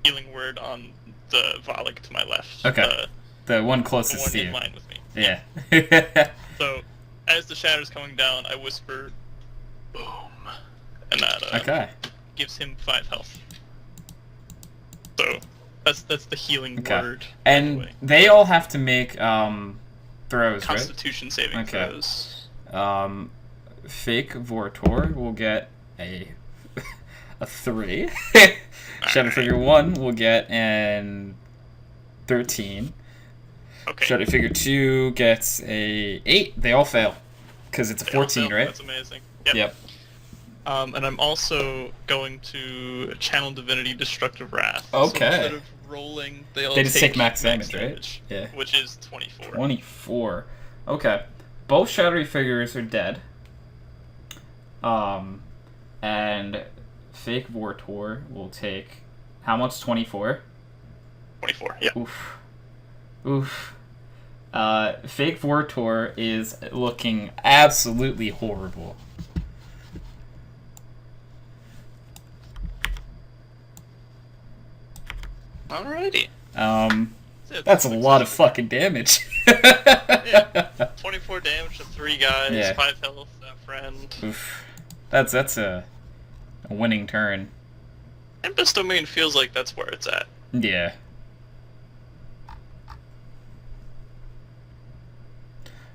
Healing Word on the Volig to my left. Okay. The one closest to you. in line with me. Yeah. So, as the shatter's coming down, I whisper, "Boom," and that gives him 5 health. So that's the healing word. And they all have to make throws, Constitution right? saving throws. Fake Vortor will get a 3. Shadow Figure 1 will get an 13. Okay. Shadow Figure 2 gets a 8. They all fail. Because it's a 14, right? That's amazing. Yep. And I'm also going to channel Divinity Destructive Wrath. Okay. So instead of rolling, they just take max damage, right? Yeah. Which is 24. 24. Okay. Both shadowy figures are dead. And fake Vortor will take how much? 24? 24, yeah. Oof. Fake Vortor is looking absolutely horrible. Alrighty. That's a lot of fucking damage. Yeah. 24 damage to 3 guys, Yeah. 5 health, that friend. Oof. That's a winning turn. Tempest Domain feels like that's where it's at. Yeah.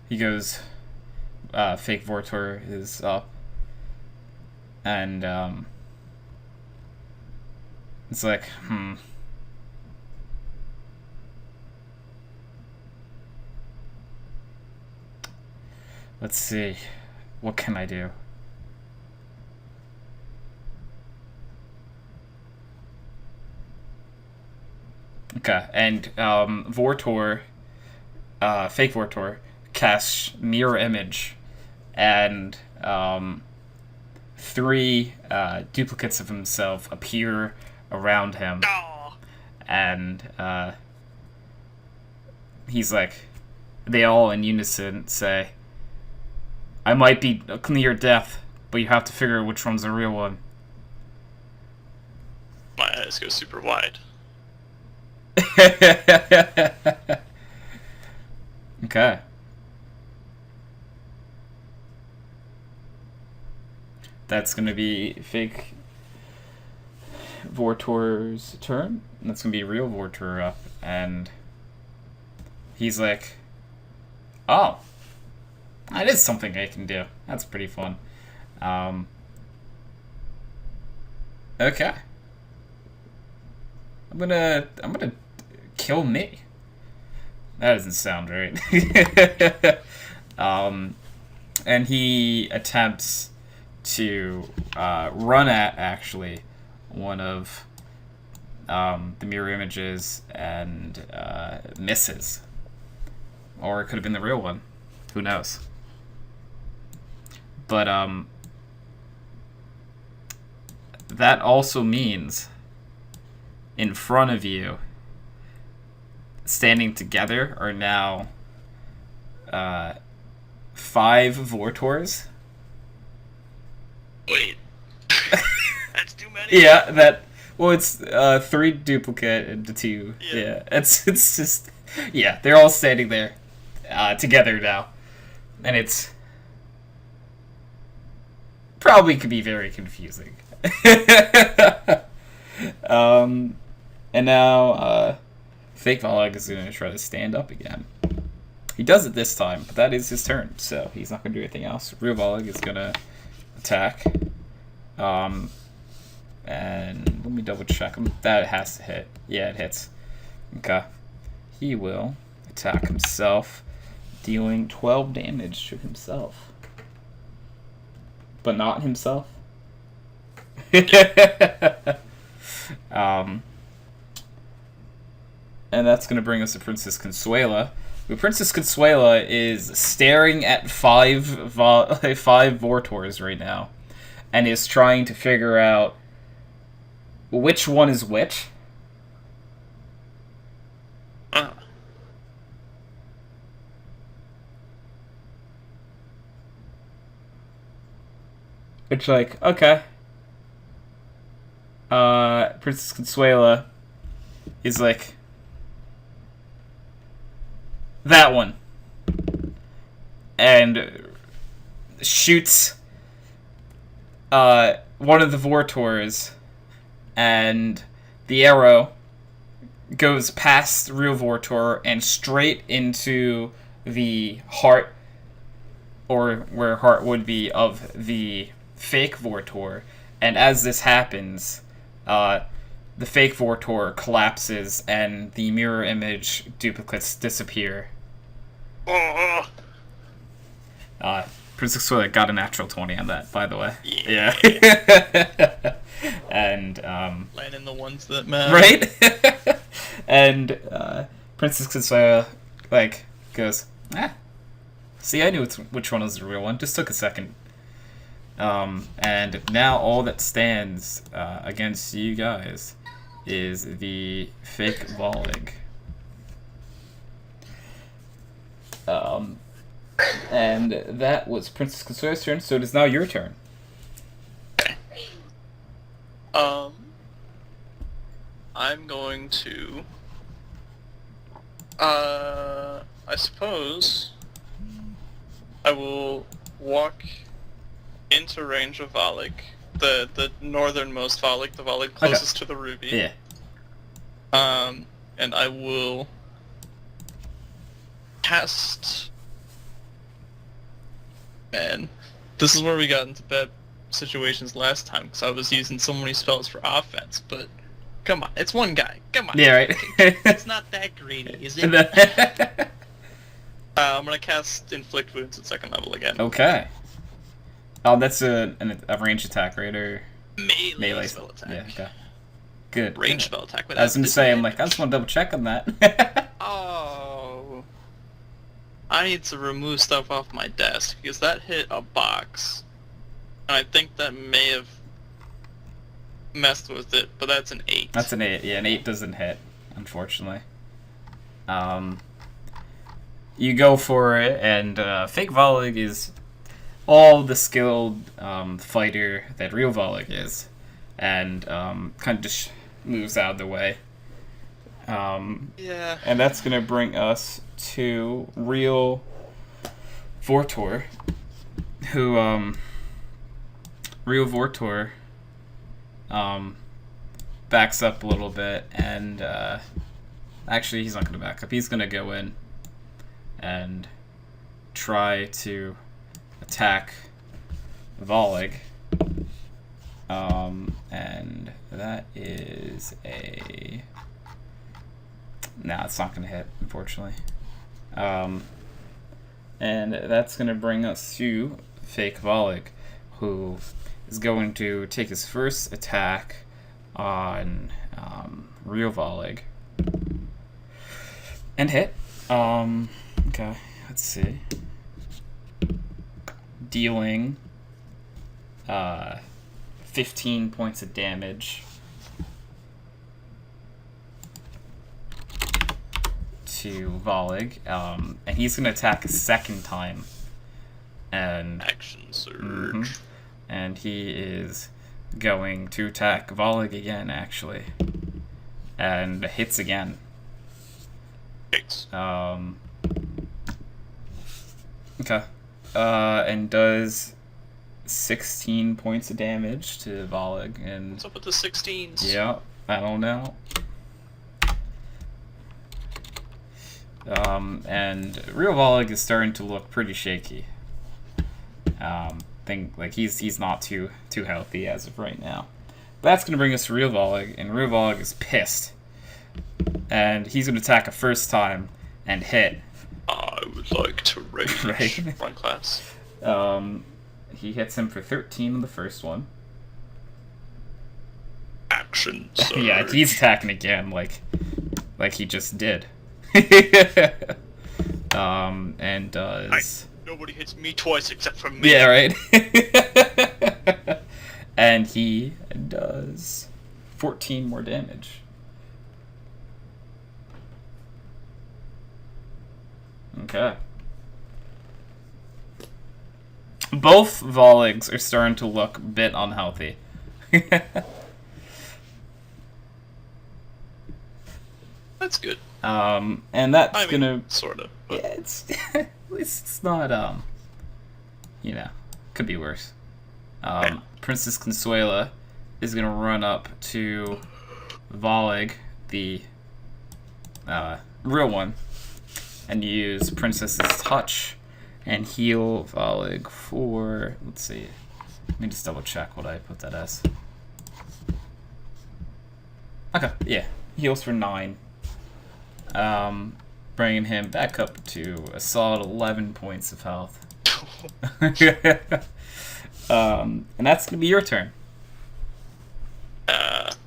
He goes, Fake Vortor is up. And, it's like, Let's see. What can I do? Okay, and Vortor, Fake Vortor, casts Mirror Image, and 3 duplicates of himself appear around him, and he's like, they all in unison say, I might be near death, but you have to figure out which one's the real one. My eyes go super wide. Okay. That's gonna be Fake Vortor's turn. That's gonna be real Vortor up, and he's like, oh, that is something I can do. That's pretty fun. Okay. I'm gonna kill me. That doesn't sound right. And he attempts to run at, actually, one of the mirror images and misses. Or it could have been the real one. Who knows? But that also means in front of you, standing together, are now 5 Vortors. Wait. That's too many? Yeah, that... Well, it's 3 duplicate and 2. Yeah. It's just... Yeah, they're all standing there together now. And it's... probably could be very confusing. And now, Fake Volag is going to try to stand up again. He does it this time, but that is his turn, so he's not going to do anything else. Real Volag is going to attack. And let me double check him. That has to hit. Yeah, it hits. Okay. He will attack himself, dealing 12 damage to himself. But not himself. And that's going to bring us to Princess Consuela. But Princess Consuela is staring at 5 Vortors right now, and is trying to figure out which one is which. It's like, okay. Princess Consuela is like, that one. And shoots one of the Vortors, and the arrow goes past the real Vortor and straight into the heart, or where heart would be, of the fake Vortor. And as this happens, the fake Vortor collapses and the mirror image duplicates disappear. Princess Consuela got a natural 20 on that, by the way. Yeah. And landing the ones that matter. Right? And Princess Consuela like goes, see, I knew which one was the real one. Just took a second. And now all that stands against you guys is the fake Volag. Um, and that was Princess Consuela's turn, so it is now your turn. Okay. I'm going to... I suppose I will walk into range of Volek, the northernmost Volek, the Volek closest to the ruby. Yeah. And I will cast... Man, this is where we got into bad situations last time, because I was using so many spells for offense, but come on, it's one guy. Come on. Yeah, right. It's not that greedy, is it? I'm gonna cast Inflict Wounds at 2nd level again. Okay. Oh, that's a range attack, right? Or Melee spell attack. Yeah, okay. Good. Range spell attack. I was gonna say, I'm like, I just want to double check on that. Oh. I need to remove stuff off my desk, because that hit a box. And I think that may have messed with it, but that's an 8. That's an 8. Yeah, an 8 doesn't hit, unfortunately. You go for it, and fake Volek is all the skilled fighter that real Volek is, and kind of just moves out of the way. Yeah. And that's gonna bring us to real Vortor, who real Vortor backs up a little bit, and actually he's not gonna back up. He's gonna go in and try to attack Volek. And that is a... Nah, it's not gonna hit, unfortunately. And that's gonna bring us to fake Volek, who is going to take his first attack on real Volek and hit. Okay, let's see. Dealing 15 points of damage to Volek, and he's gonna attack a second time. And Action surge. Mm-hmm. And he is going to attack Volek again, actually, and hits again. Hits. Okay. And does 16 points of damage to Volek. And what's up with the 16s? Yeah, I don't know. And real Volek is starting to look pretty shaky. Think like he's not too healthy as of right now. But that's gonna bring us to real Volek, and real Volek is pissed, and he's gonna attack a first time and hit. I would like to rage. Right. Front class. He hits him for 13 on the first one. Action surge. Yeah, he's attacking again, like he just did. And does... Nobody hits me twice except for me. Yeah, right? And he does 14 more damage. Okay. Both Voleks are starting to look a bit unhealthy. That's good. And that's gonna... sort of. Yeah, it's... at least it's not, you know, could be worse. Yeah. Princess Consuela is gonna run up to Volek, the real one, and use Princess's Touch and heal Volek for... Let's see. Let me just double check what I put that as. Okay, yeah. Heals for 9. Bringing him back up to a solid 11 points of health. And that's gonna be your turn.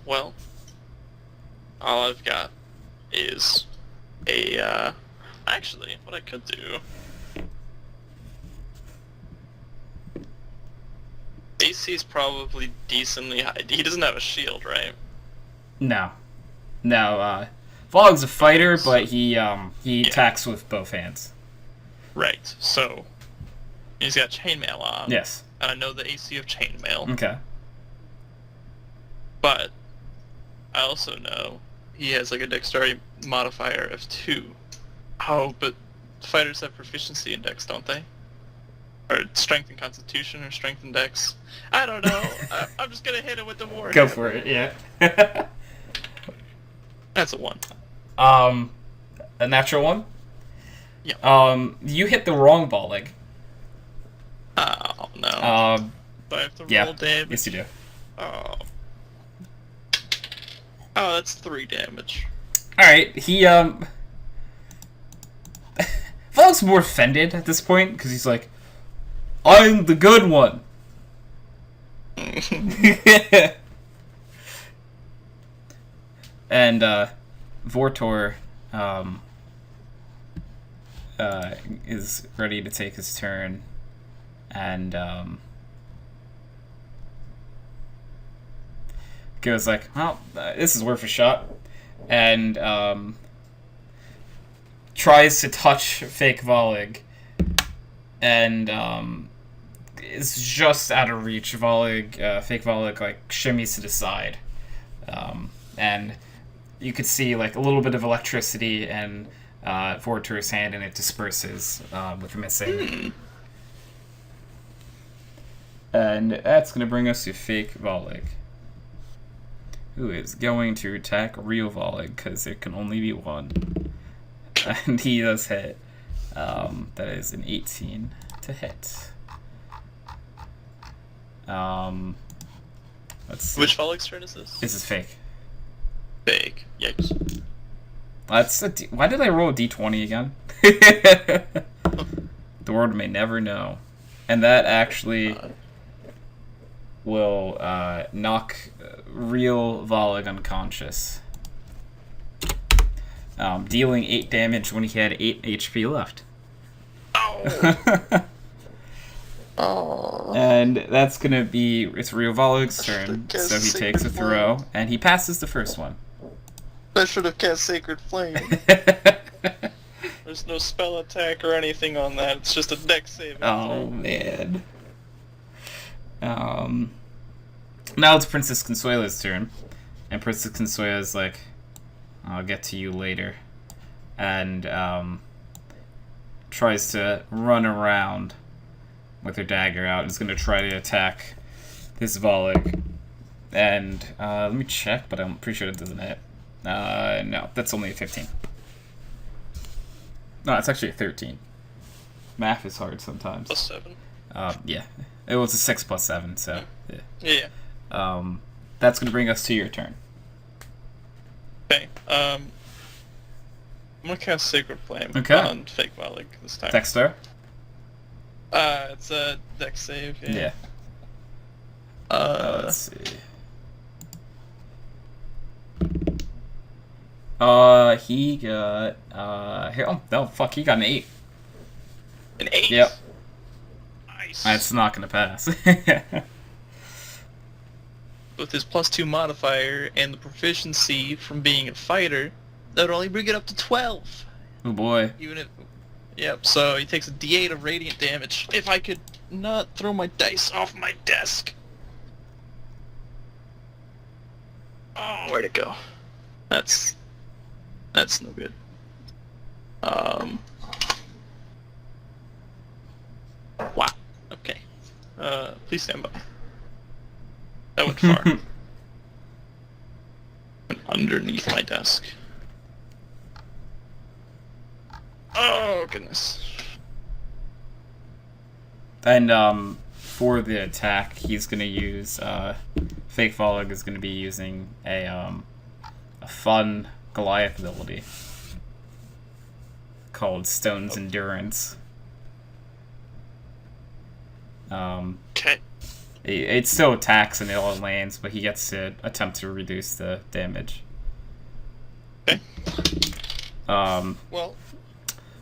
Well, all I've got is a, actually, what I could do... AC's probably decently high. He doesn't have a shield, right? No. No, Volek's a fighter, but he attacks with both hands. Right. So he's got chainmail on. Yes. And I know the AC of chainmail. Okay. But I also know he has like a dexterity modifier of 2. Oh, but fighters have proficiency in dex, don't they? Or strength and constitution, or strength and dex. I don't know. I'm just gonna hit him with the war. Go for it. Yeah. That's a 1. A natural 1. Yeah. You hit the wrong ball leg. Oh no. Do I have to Yeah. roll damage? Yes, you do. Oh. Oh, that's 3 damage. All right. He Volk's more offended at this point because he's like, "I'm the good one." And Vortor is ready to take his turn, and goes like, "Well, this is worth a shot," and tries to touch Fake Volig, and is just out of reach. Fake Volig like shimmies to the side, and you could see like a little bit of electricity and Vortor's hand, and it disperses with missing. And that's going to bring us to Fake Volig, who is going to attack Real Volig because there can only be one. And he does hit. That is an 18 to hit. Let's see. Which Volig's turn is this? This is Fake. Fake. Yikes. Why did I roll a d20 again? The world may never know. And that actually will knock Real Volig unconscious. Dealing 8 damage when he had 8 HP left. Oh. Oh. And that's gonna be it's Real Volig's turn, so he Sacred takes a throw, and he passes the first one. I should have cast Sacred Flame. There's no spell attack or anything on that. It's just a dex save. Oh man. Now it's Princess Consuela's turn, and Princess Consuela's like, "I'll get to you later," and tries to run around with her dagger out and is going to try to attack this Volig. And let me check, but I'm pretty sure it doesn't hit. No, that's only a 15. No, it's actually a 13. Math is hard sometimes. Plus 7. Yeah. It was a 6 plus 7, so yeah. Yeah. That's going to bring us to your turn. Okay. I'm gonna cast Sacred Flame on Fake Volig this time. Dexter? It's a dex save. Yeah. Let's see. He got here. Oh no! Fuck! He got an 8. An 8. Yep. Nice. That's not gonna pass. With his +2 modifier and the proficiency from being a fighter, that would only bring it up to 12. Oh boy. Even if. Yep. So he takes a D8 of radiant damage. If I could not throw my dice off my desk. Oh, where'd it go? That's no good. Wow. Okay. Please stand by. That went far. Went underneath my desk. Oh goodness. And for the attack, he's gonna use Fake Volig is gonna be using a fun Goliath ability called Stone's Endurance. Okay. It still attacks in all lanes, but he gets to attempt to reduce the damage. Okay. Well,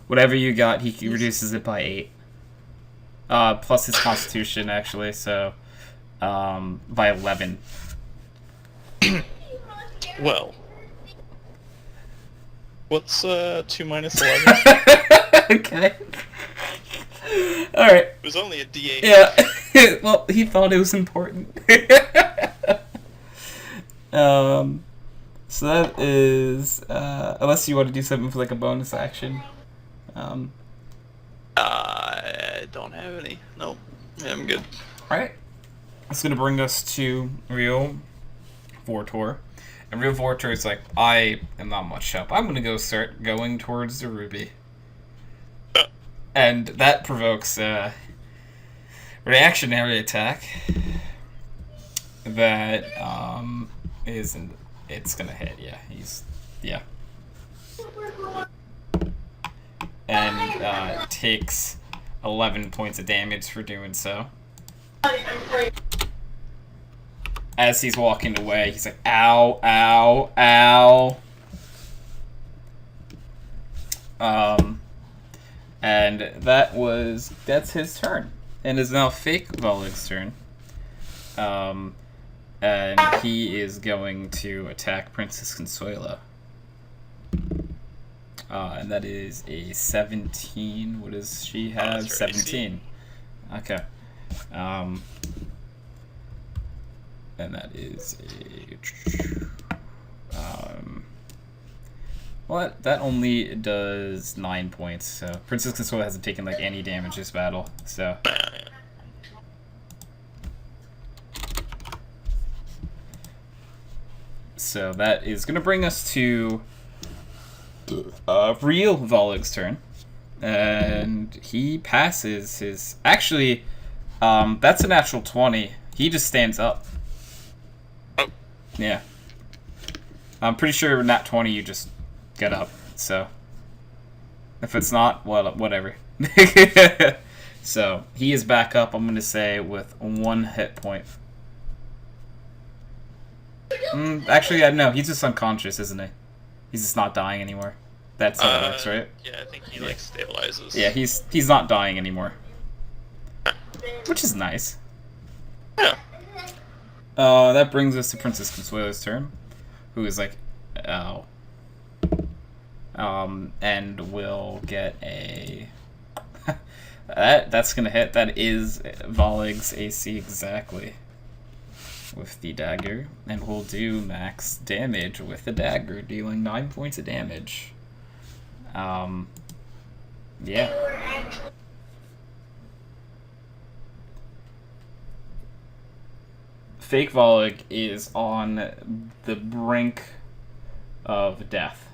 whatever you got, he reduces it by 8. Plus his Constitution, actually, so by 11. Well, what's 2 minus 11? Okay. All right. It was only a D8. Yeah. Well, he thought it was important. So that is unless you want to do something for like a bonus action. I don't have any. Nope. Yeah, I'm good. All right. It's gonna bring us to Real Vortor. And Real Vortor is like, I am not much help. I'm gonna go start going towards the ruby. And that provokes a reactionary attack that isn't. It's gonna hit. Yeah. And takes 11 points of damage for doing so. As he's walking away, he's like, ow, ow, ow. And that's his turn. And is now Fake Volig's turn. And he is going to attack Princess Consuela. And that is a 17. What does she have? 17. Okay. And that is a... What? That only does 9 points, so Princess Consuela hasn't taken like any damage this battle, so... So that is going to bring us to Real Volig's turn. And he passes his... Actually, that's a natural 20. He just stands up. Oh. Yeah. I'm pretty sure nat 20 you just get up, so... If it's not, well, whatever. So, he is back up, I'm going to say, with 1 hit point. Actually, no, he's just unconscious, isn't he? He's just not dying anymore. That's how it works, right? Yeah, I think he like stabilizes. Yeah, he's not dying anymore. Which is nice. Yeah. That brings us to Princess Consuela's turn, who is like, ow. And will get a... that's gonna hit. That is Volig's AC exactly. With the dagger, and we'll do max damage with the dagger, dealing 9 points of damage. Yeah. Fake Volig is on the brink of death.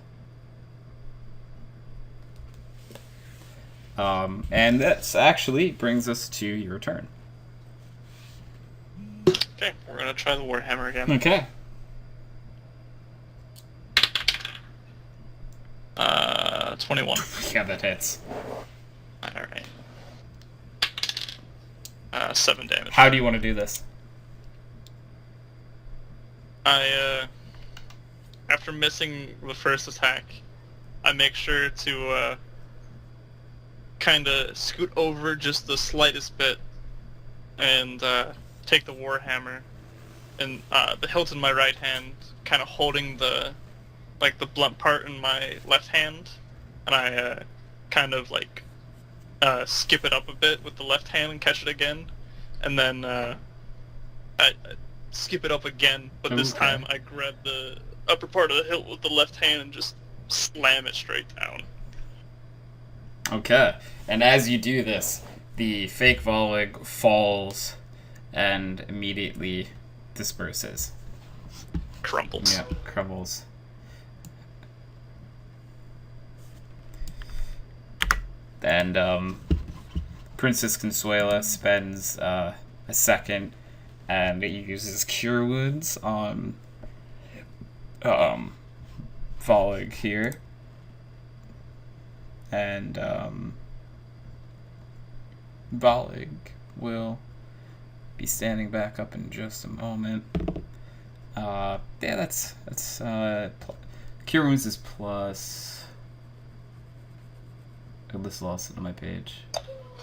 And that's actually brings us to your turn. Okay, we're gonna try the Warhammer again. Okay. 21. Yeah, that hits. Alright. 7 damage. How do you want to do this? After missing the first attack, I make sure to, kinda scoot over just the slightest bit, and, take the Warhammer, and, the hilt in my right hand, kinda holding the blunt part in my left hand, and I, kind of, skip it up a bit with the left hand and catch it again, and then, I skip it up again, but this time I grab the upper part of the hilt with the left hand and just slam it straight down. Okay, and as you do this, the fake Volig falls and immediately disperses. Crumbles. Yeah, crumbles. And Princess Consuela spends a second and uses Cure Wounds on Volig here. And Volig will be standing back up in just a moment. Yeah, that's Cure Wounds is plus. I just lost it on my page.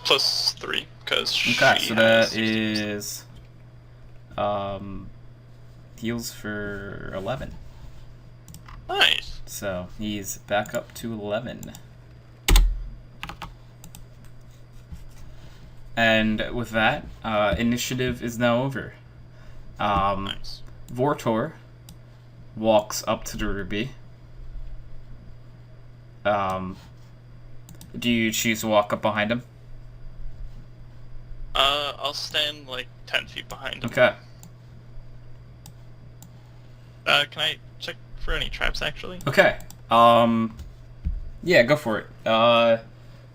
Plus 3, because okay, so that is heals for 11. Nice. So he's back up to 11. And with that, initiative is now over. Nice. Vortor walks up to the ruby. Do you choose to walk up behind him? I'll stand like 10 feet behind him. Okay. Can I check for any traps actually? Okay. Yeah, go for it.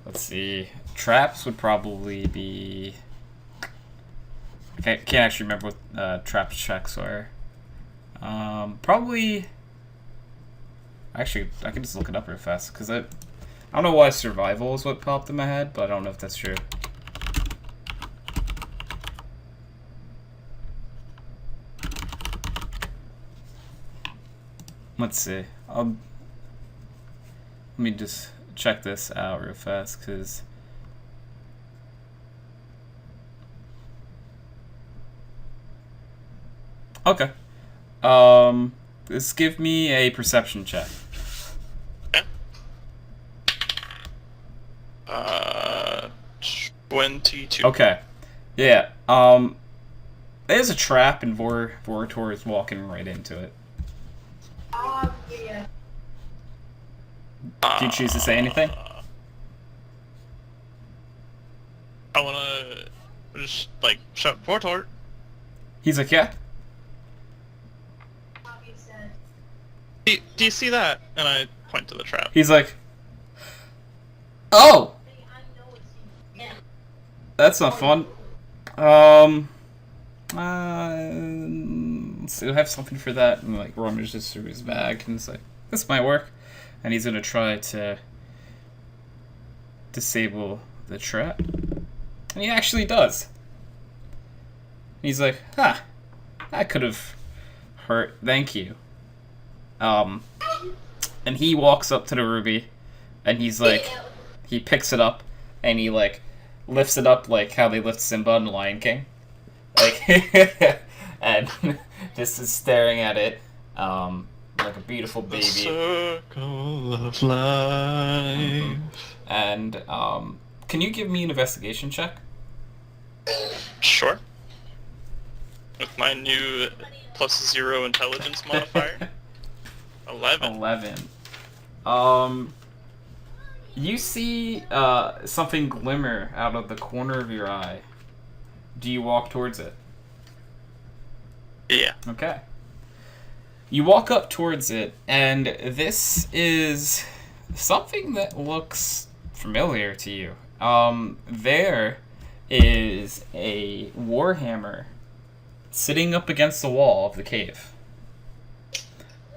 Let's see. Traps would probably be... Can't actually remember what trap checks are. Probably... Actually, I can just look it up real fast, because I don't know why survival is what popped in my head, but I don't know if that's true. Let's see. Let me just check this out real fast, because... Okay. Just give me a perception check. Okay. 22. Okay. Yeah. There's a trap, and Vortor is walking right into it. Yeah. Do you choose to say anything? I wanna just like shout Vortor. He's like, yeah. Do you see that? And I point to the trap. He's like, oh! That's not fun. Let's see, I have something for that. And like rummages through his bag, and it's like, this might work. And he's gonna try to disable the trap. And he actually does. He's like, huh, that could have hurt. Thank you. And he walks up to the ruby, and he's like, he picks it up, and he like lifts it up like how they lift Simba in the Lion King, like, and just is staring at it, like a beautiful baby. The circle of life. And can you give me an investigation check? Sure. With my new +0 intelligence modifier. 11. You see something glimmer out of the corner of your eye. Do you walk towards it? Yeah. Okay. You walk up towards it, and this is something that looks familiar to you. There is a warhammer sitting up against the wall of the cave.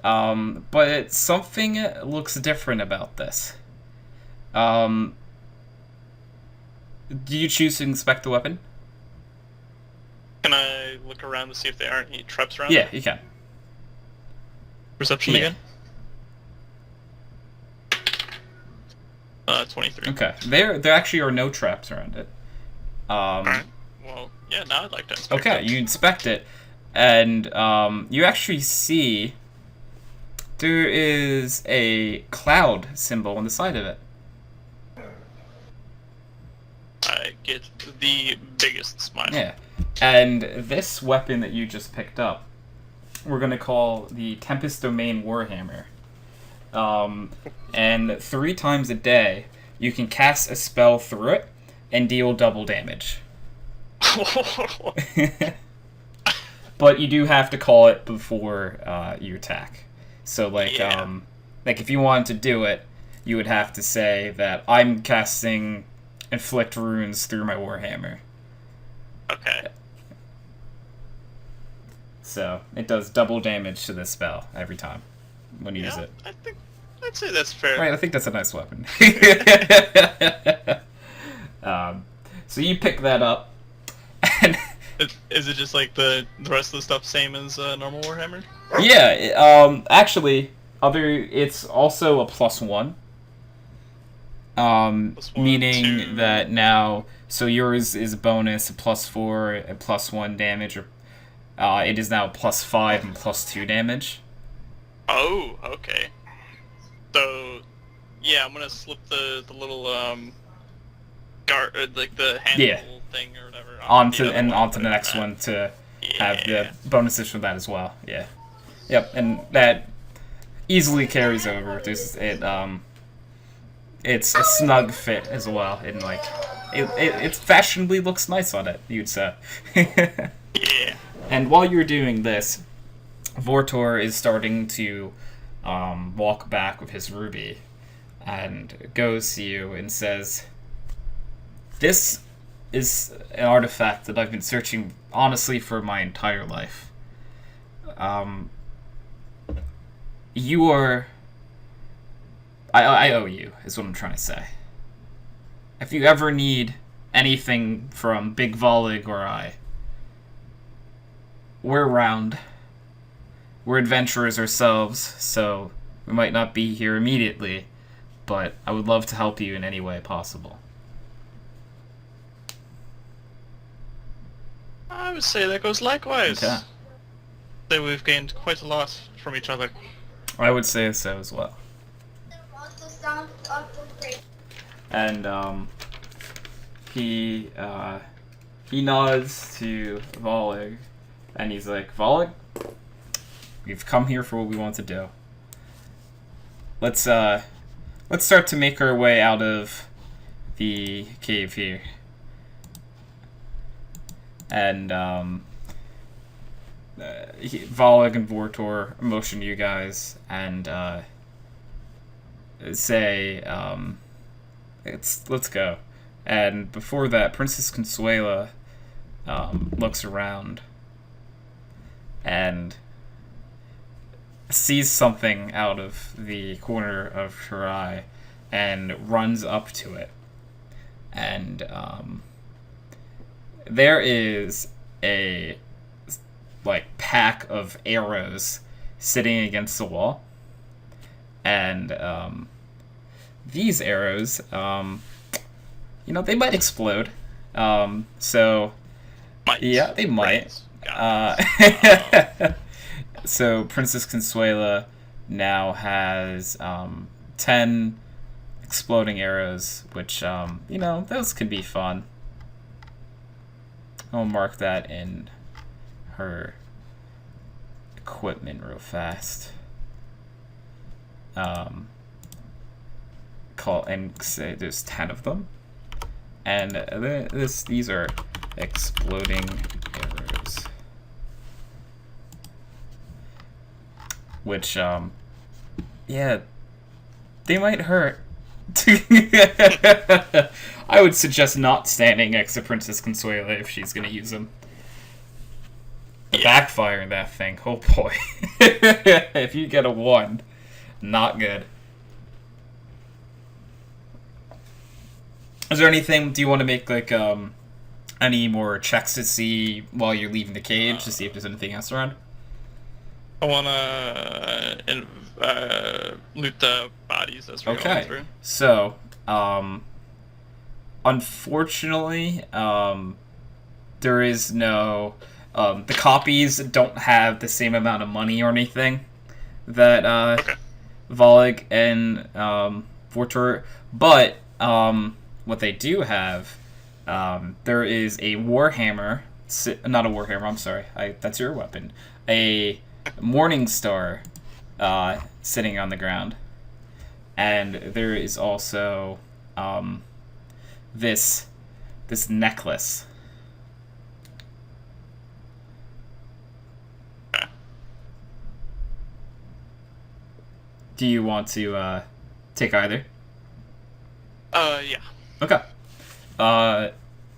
But something looks different about this. Do you choose to inspect the weapon? Can I look around to see if there aren't any traps around? Yeah, you can. Perception Yeah. again? 23. Okay. There actually are no traps around it. Alright. Well, yeah, now I'd like to inspect Okay, it. you inspect it, and you actually see there is a cloud symbol on the side of it. I get the biggest smile. Yeah. And this weapon that you just picked up, we're going to call the Tempest Domain Warhammer. And 3 times a day, you can cast a spell through it and deal double damage. But you do have to call it before you attack. So, like, Yeah. like if you wanted to do it, you would have to say that I'm casting Inflict Runes through my Warhammer. Okay. So, it does double damage to this spell every time when you use Yeah, it. I'd say that's fair. Right, I think that's a nice weapon. So you pick that up, and Is it just like the rest of the stuff same as normal Warhammer? yeah, actually, it's also a +1. +1 Meaning to- that now, so yours is a bonus, a +4, a +1 damage, or it is now a +5 and +2 damage. Oh, okay. So, yeah, I'm gonna slip the little like the handle thing or whatever. onto the the next one to have the Yeah. bonuses from that as well. Yeah. Yep, and that easily carries over. It's a snug fit as well, and like it fashionably looks nice on it, you'd say. Yeah. And while you're doing this, Vortor is starting to walk back with his ruby, and goes to you and says, "This is an artifact that I've been searching honestly for my entire life. You are. I owe you, is what I'm trying to say. If you ever need anything from Big Volig or I, we're around. We're adventurers ourselves, so we might not be here immediately, but I would love to help you in any way possible." I would say that goes likewise. Okay. So we've gained quite a lot from each other. I would say so as well. And he nods to Volig, and he's like, "Volig, we've come here for what we want to do. Let's start to make our way out of the cave here." And Volig and Vortor motion to you guys and say, let's go. And before that, Princess Consuela looks around and sees something out of the corner of her eye and runs up to it. And there is a pack of arrows sitting against the wall, and these arrows, they might explode. So Might. yeah, they might. So Princess Consuela now has 10 exploding arrows, which those can be fun. I'll mark that in her equipment real fast. Say there's 10 of them, and these are exploding arrows, which they might hurt. I would suggest not standing next to Princess Consuela if she's gonna use them. The backfire in that thing, oh boy. If you get a 1, not good. Is there anything, do you want to make any more checks to see while you're leaving the cage to see if there's anything else around? I wanna loot the bodies as we're going through. So, unfortunately, there is no... the copies don't have the same amount of money or anything that Volig and Vortor... But, what they do have, there is a Warhammer... not a Warhammer, I'm sorry. That's your weapon. A Morning Star sitting on the ground. And there is also this necklace. Do you want to take either? Yeah. Okay.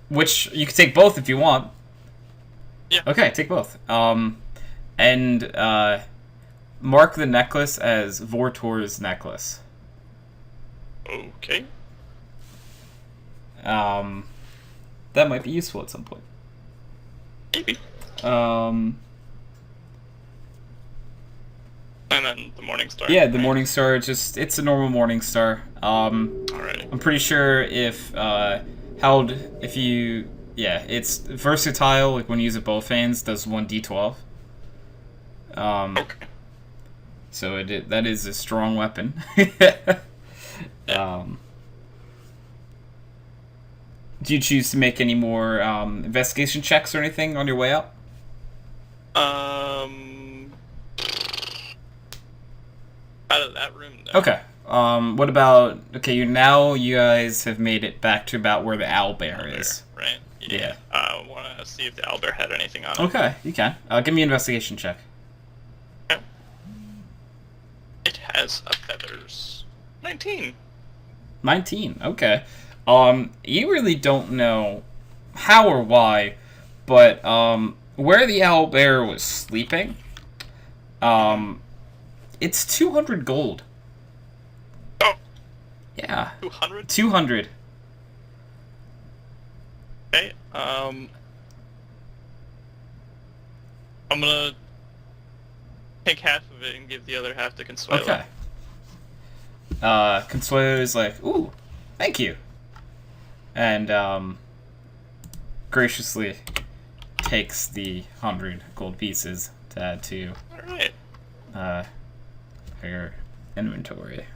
Which you could take both if you want. Yeah. Okay, take both. And mark the necklace as Vortor's necklace. Okay. That might be useful at some point. Maybe. And then the Morning Star. Yeah, the Morning Star, it's a normal Morning Star. Alright. I'm pretty sure it's versatile, like when you use it both hands, does 1d12. Okay. So that is a strong weapon. Do you choose to make any more investigation checks or anything on your way out? Out of that room, no. Okay. What about... Okay, you guys have made it back to about where the owlbear is. Right? Yeah. I want to see if the owlbear had anything on it. Okay, you can. Give me an investigation check. Okay. It has a feathers. 19. 19, okay. You really don't know how or why, but, where the owlbear was sleeping, it's 200 gold. Oh! Yeah. 200? 200. Okay, I'm gonna take half of it and give the other half to Consuelo. Okay. Consuelo is like, ooh, thank you. And, graciously takes the 100 gold pieces to add to, Alright. her inventory.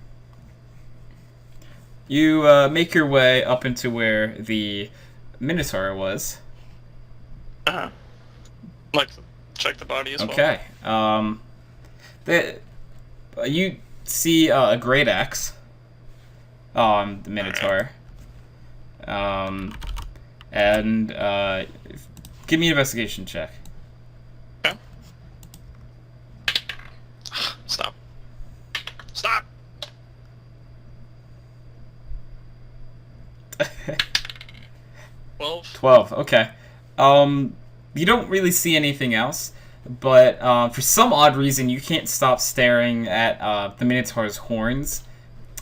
You, make your way up into where the Minotaur was. Uh-huh. I'd like to check the body as well. Okay. You see a great axe on the Minotaur. And give me an investigation check. Okay. Stop. Stop! 12. 12. Okay. You don't really see anything else, but for some odd reason, you can't stop staring at the Minotaur's horns,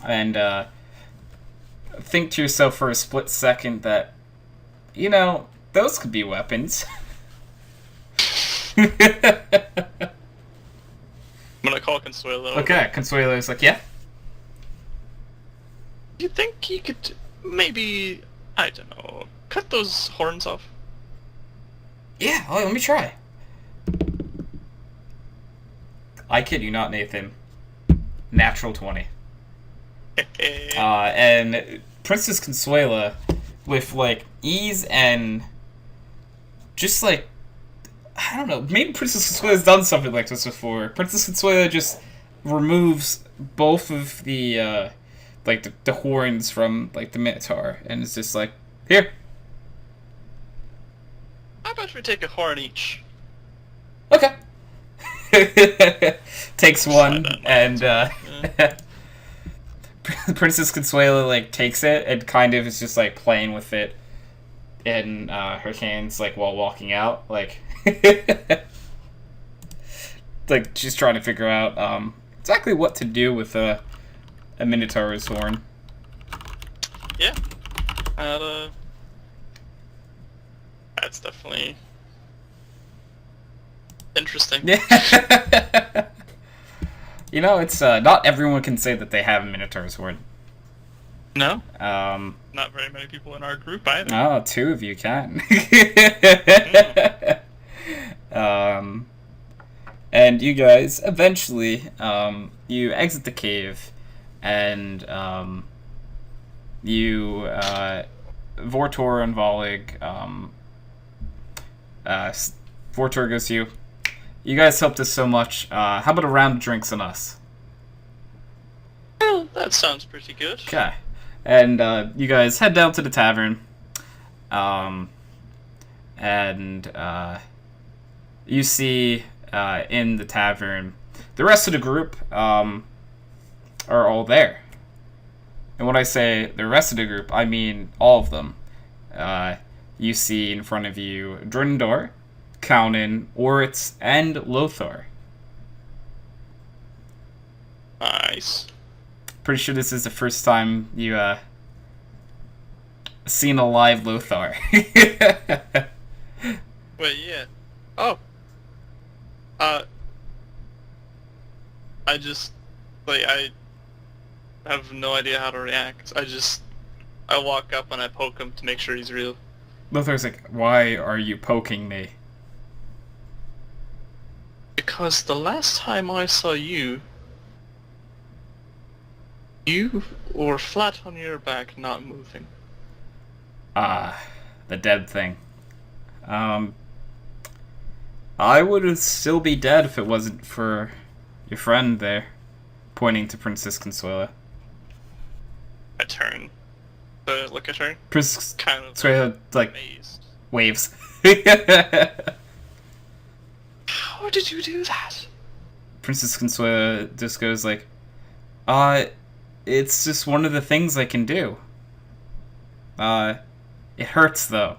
and think to yourself for a split second that, you know, those could be weapons. I'm gonna call Consuelo. Okay, Consuelo's like, yeah. Do you think he could maybe, I don't know, cut those horns off? Yeah, oh, let me try. I kid you not, Nathan. Natural 20. And Princess Consuela, with, like, ease and just, like, I don't know, maybe Princess Consuela's done something like this before. Princess Consuela just removes both of the, like, the horns from, like, the Minotaur, and it's just like, here. How about we take a horn each? Okay. Takes one, and, Princess Consuela, like, takes it and kind of is just, like, playing with it in her hands, like, while walking out. Like, like, she's trying to figure out exactly what to do with a Minotaur's horn. Yeah. That's definitely interesting. Yeah. You know, it's not everyone can say that they have a Minotaur's horn. No? Not very many people in our group either. Oh, 2 of you can. And you guys eventually you exit the cave, and you Vortor and Volig Vortor goes to you. You guys helped us so much. How about a round of drinks on us? Well, that sounds pretty good. Okay. And you guys head down to the tavern. And you see in the tavern the rest of the group are all there. And when I say the rest of the group, I mean all of them. You see in front of you Drindor, Kaunin, Oritz, and Lothar. Nice. Pretty sure this is the first time you seen a live Lothar. Wait, yeah. Oh. I just, like, I have no idea how to react. I walk up and I poke him to make sure he's real. Lothar's like, why are you poking me? Because the last time I saw you, you were flat on your back, not moving. The dead thing. I would still be dead if it wasn't for your friend there, pointing to Princess Consuela. I turn to look at her. Princess Kind of Consuela, like, amazed. waves. How did you do that? Princess Consuela just goes like, it's just one of the things I can do. It hurts though.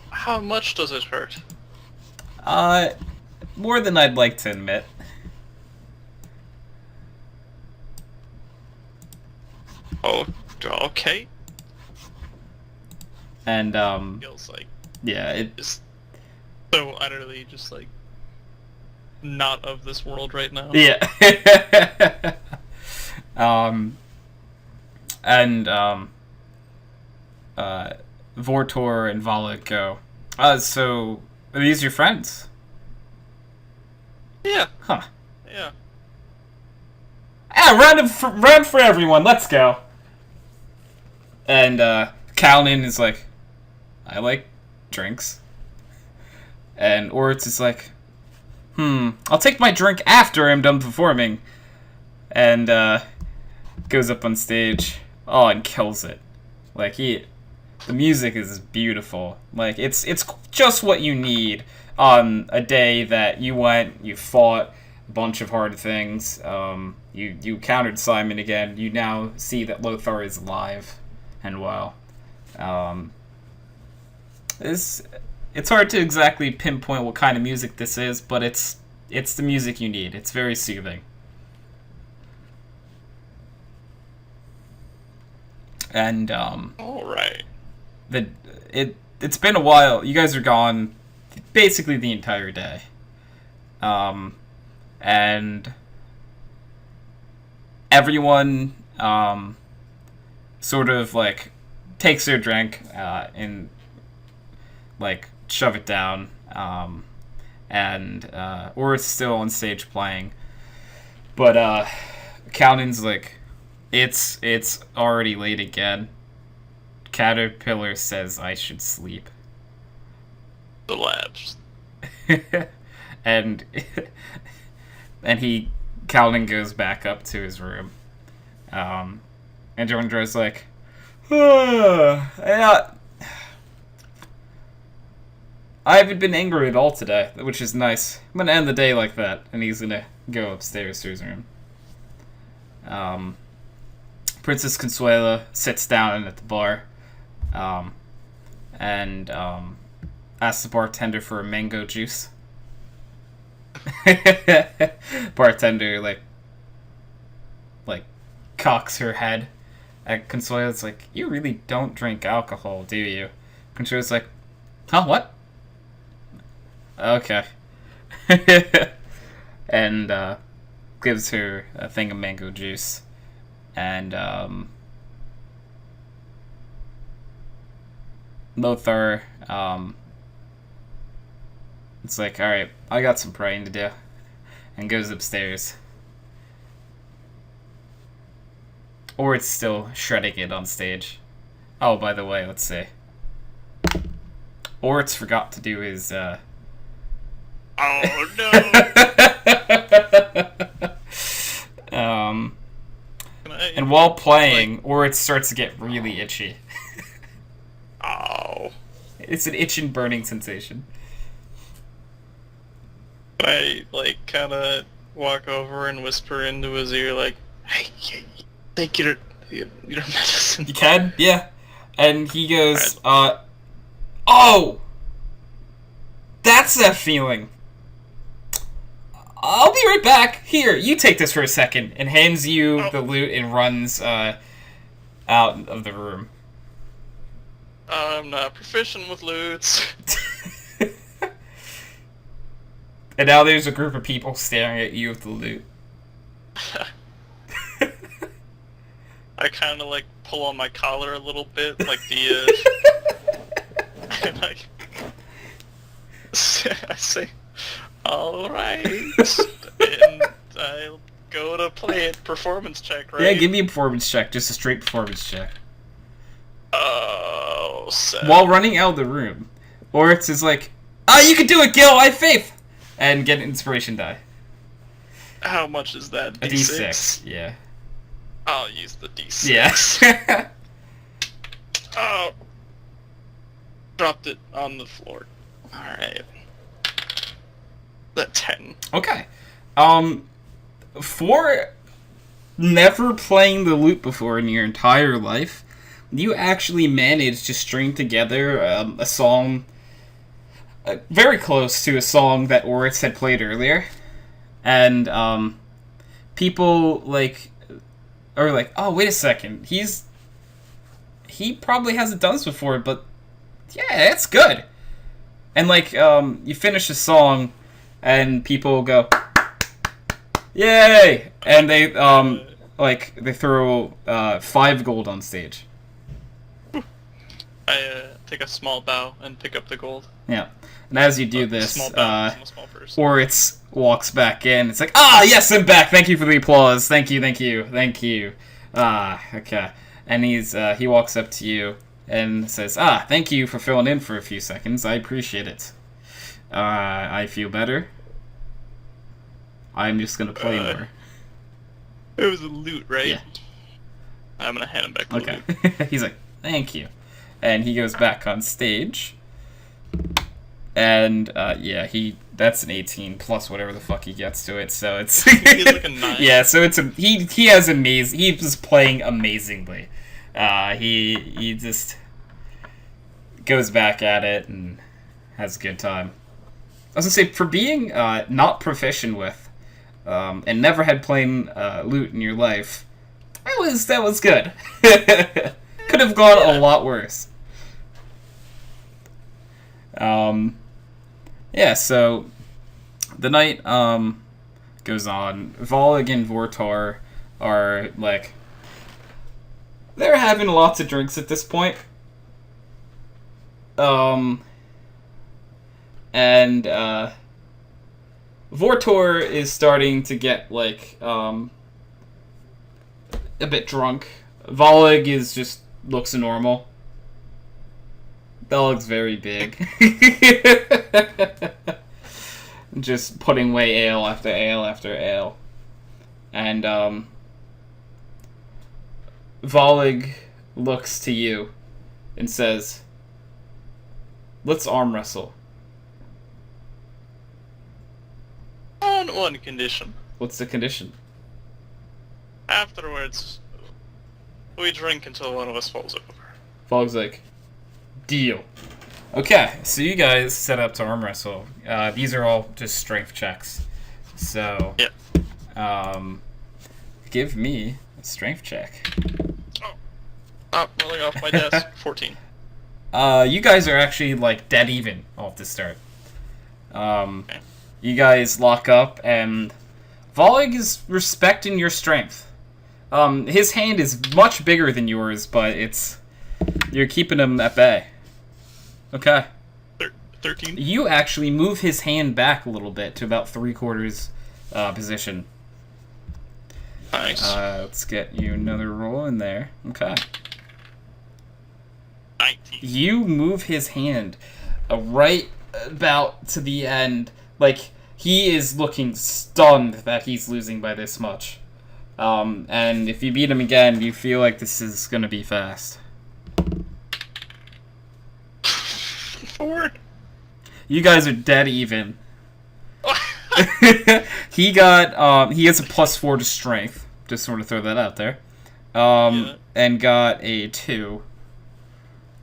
How much does it hurt? More than I'd like to admit. Oh, okay. And, Feels like yeah, it... just so utterly just like not of this world right now. Yeah. Vortor and Vala go, so are these your friends? Yeah. Huh. Yeah. Round for everyone, let's go. And, Kalnin is like, I like drinks. And Oritz is like, I'll take my drink after I'm done performing. And, goes up on stage. Oh, and kills it. Like, the music is beautiful. Like, it's just what you need on a day that you fought a bunch of hard things. You countered Simon again. You now see that Lothar is alive and well. It's hard to exactly pinpoint what kind of music this is, but it's the music you need. It's very soothing. And All right. It's been a while. You guys are gone basically the entire day. And everyone sort of like takes their drink and like shove it down. Or it's still on stage playing. But Kalnin's like, it's already late again. Caterpillar says I should sleep. The labs. and Kalnin goes back up to his room. And Jondra's like, yeah, I haven't been angry at all today, which is nice. I'm gonna end the day like that. And he's gonna go upstairs to his room. Princess Consuela sits down at the bar, and asks the bartender for a mango juice. Bartender like cocks her head at Consuela's like, you really don't drink alcohol, do you? Consuela's like, huh, what? Okay. And gives her a thing of mango juice. And Lothar, it's like, alright, I got some praying to do. And goes upstairs. Or it's still shredding it on stage. Oh, by the way, let's see. Or it's forgot to do his, Oh no! And while playing, or it starts to get really itchy. Oh. It's an itch and burning sensation. I kind of walk over and whisper into his ear, like, "Hey, take your medicine." You can, yeah. And he goes, "Oh, that's that feeling. I'll be right back. Here, you take this for a second," and hands you the loot and runs out of the room. I'm not proficient with loots. And now there's a group of people staring at you with the loot. I kind of pull on my collar a little bit, like and I say, "All right," and I'll go to play it. Performance check, right? Yeah, give me a performance check, just a straight performance check. Oh, sad. while running out of the room, Oryx is like, you can do it, Gil! I have faith! And get an inspiration die. How much is that? A D6, yeah. I'll use the D6. Yeah. Oh. Dropped it on the floor. Alright. The 10. Okay. For never playing the lute before in your entire life, you actually managed to string together a song very close to a song that Oryx had played earlier. And people are like, oh, wait a second, he probably hasn't done this before, but yeah, it's good. And you finish a song, and people go, yay! And they they throw 5 gold on stage. I take a small bow and pick up the gold. Yeah. And as you do this, Small bow, small purse. Oryx walks back in. It's like, yes, I'm back. Thank you for the applause. Thank you. Okay. And he walks up to you and says, thank you for filling in for a few seconds. I appreciate it. I feel better. I'm just gonna play more. It was a loot, right? Yeah. I'm gonna hand him back the loot. Okay. He's like, thank you. And he goes back on stage. And, that's an 18 plus whatever the fuck he gets to it, so it's... He's like a 9. Yeah, so he has amazing... He was playing amazingly. He just goes back at it and has a good time. I was gonna say, for being not proficient with, and never had played lute in your life, that was good. Could have gone a lot worse. So the night goes on. Volig and Vortor are they're having lots of drinks at this point. And Vortor is starting to get a bit drunk. Volig is just looks normal. Volig's very big. Just putting away ale after ale after ale. And Volig looks to you and says, let's arm wrestle. On one condition. What's the condition? Afterwards, we drink until one of us falls over. Volig's like, deal. Okay, so you guys set up to arm wrestle. These are all just strength checks. So, give me a strength check. Rolling off my desk. 14. You guys are actually dead even off the start. Okay. You guys lock up, and Volig is respecting your strength. His hand is much bigger than yours, but you're keeping him at bay. Okay. 13. You actually move his hand back a little bit to about 3/4 position. Nice. Let's get you another roll in there. Okay. 19. You move his hand right about to the end. He is looking stunned that he's losing by this much. And if you beat him again, you feel like this is gonna be fast. 4. You guys are dead even. He has a +4 to strength. Just sort of throw that out there. And got a 2.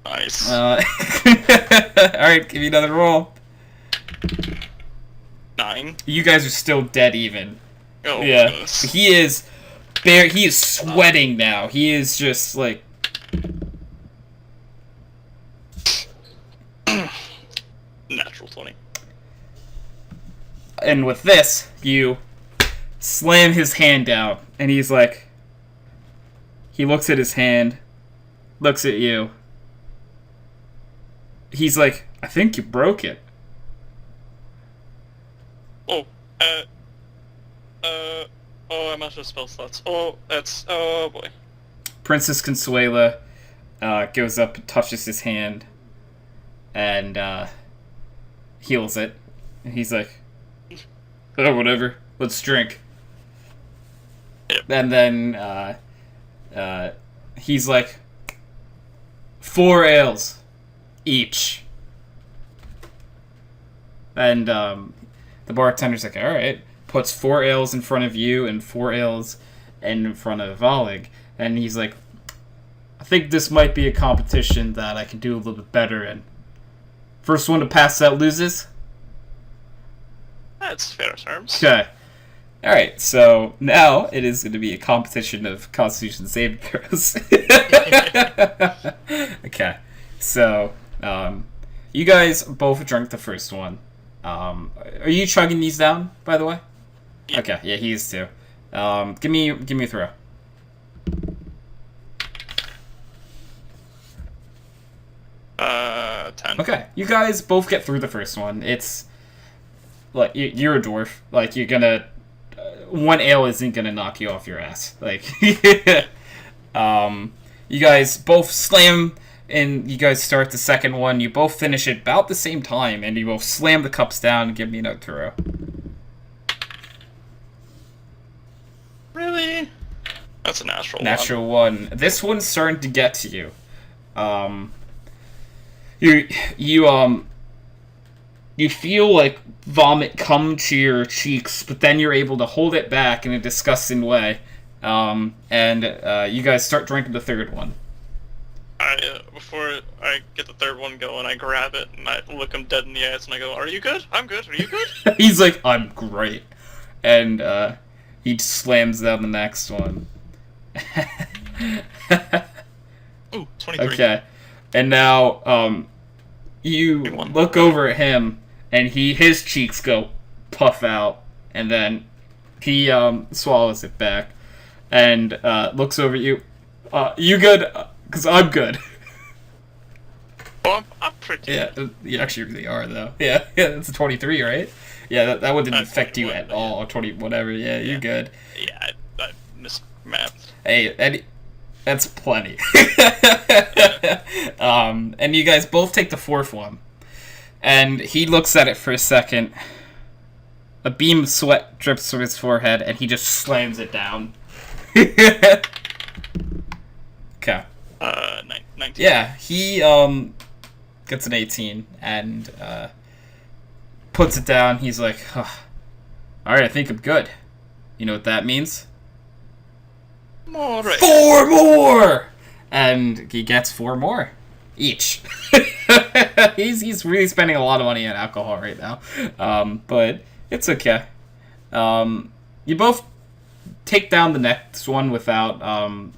Nice. Alright, give me another roll. 9. You guys are still dead even. Oh, yeah. goodness. He is sweating now. He is just Natural 20. And with this, you slam his hand down, and he's like, he looks at his hand, looks at you. He's like, I think you broke it. I'm out of spell slots. Oh, boy. Princess Consuela goes up and touches his hand and heals it. And he's like, oh, whatever, let's drink. Yep. And then he's like, 4 ales each. And the bartender's like, alright. Puts 4 ales in front of you and 4 ales in front of Volig. And he's like, I think this might be a competition that I can do a little bit better in. First one to pass out loses? That's fair terms. Okay. Alright, so now it is going to be a competition of Constitution saving throws. Okay, so you guys both drank the first one. Are you chugging these down, by the way? Yeah. Okay, yeah, he is too. Give me a throw. Uh, 10. Okay, you guys both get through the first one. It's like you're a dwarf. Like you're gonna, 1 ale isn't gonna knock you off your ass. Like, you guys both slam, and you guys start the second one. You both finish it about the same time, and you both slam the cups down and give me another throw. Really? That's a natural one. Natural one. This one's starting to get to you. You feel like vomit come to your cheeks, but then you're able to hold it back in a disgusting way. And you guys start drinking the third one. Before I get the third one going, I grab it and I look him dead in the eyes and I go, "Are you good? I'm good. Are you good?" He's like, "I'm great," and he slams down the next one. Ooh, 23. Okay, and now you look over at him, and his cheeks go puff out, and then he swallows it back, and looks over at you. You good? Because I'm good. Oh, I'm pretty Yeah, good. you actually really are, though. Yeah, that's a 23, right? Yeah, that one didn't affect you at all. Or 20, whatever. Yeah, you're good. Yeah, I mismathed. Hey, that's plenty. And you guys both take the fourth one. And he looks at it for a second. A beam of sweat drips from his forehead, and he just slams it down. Okay. 19. Yeah, he gets an 18 and puts it down. He's like, oh, alright, I think I'm good. You know what that means? More. 4 more! And he gets 4 more each. he's really spending a lot of money on alcohol right now. But it's okay. You both take down the next one without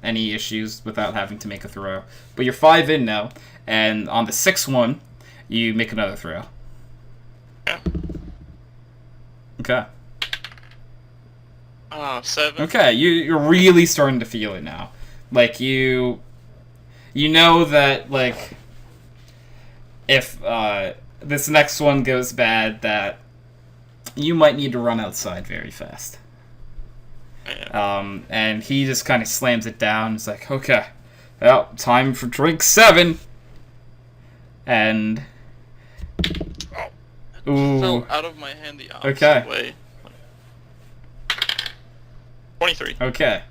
any issues, without having to make a throw. But you're 5 in now, and on the 6th one, you make another throw. Yeah. Okay. 7. Okay, you're really starting to feel it now. Like, you know that, like, if this next one goes bad, that you might need to run outside very fast. Yeah. And he just kind of slams it down. He's like, okay, well, time for drink 7. And ooh, fell out of my hand the opposite Okay. way. 23. Okay.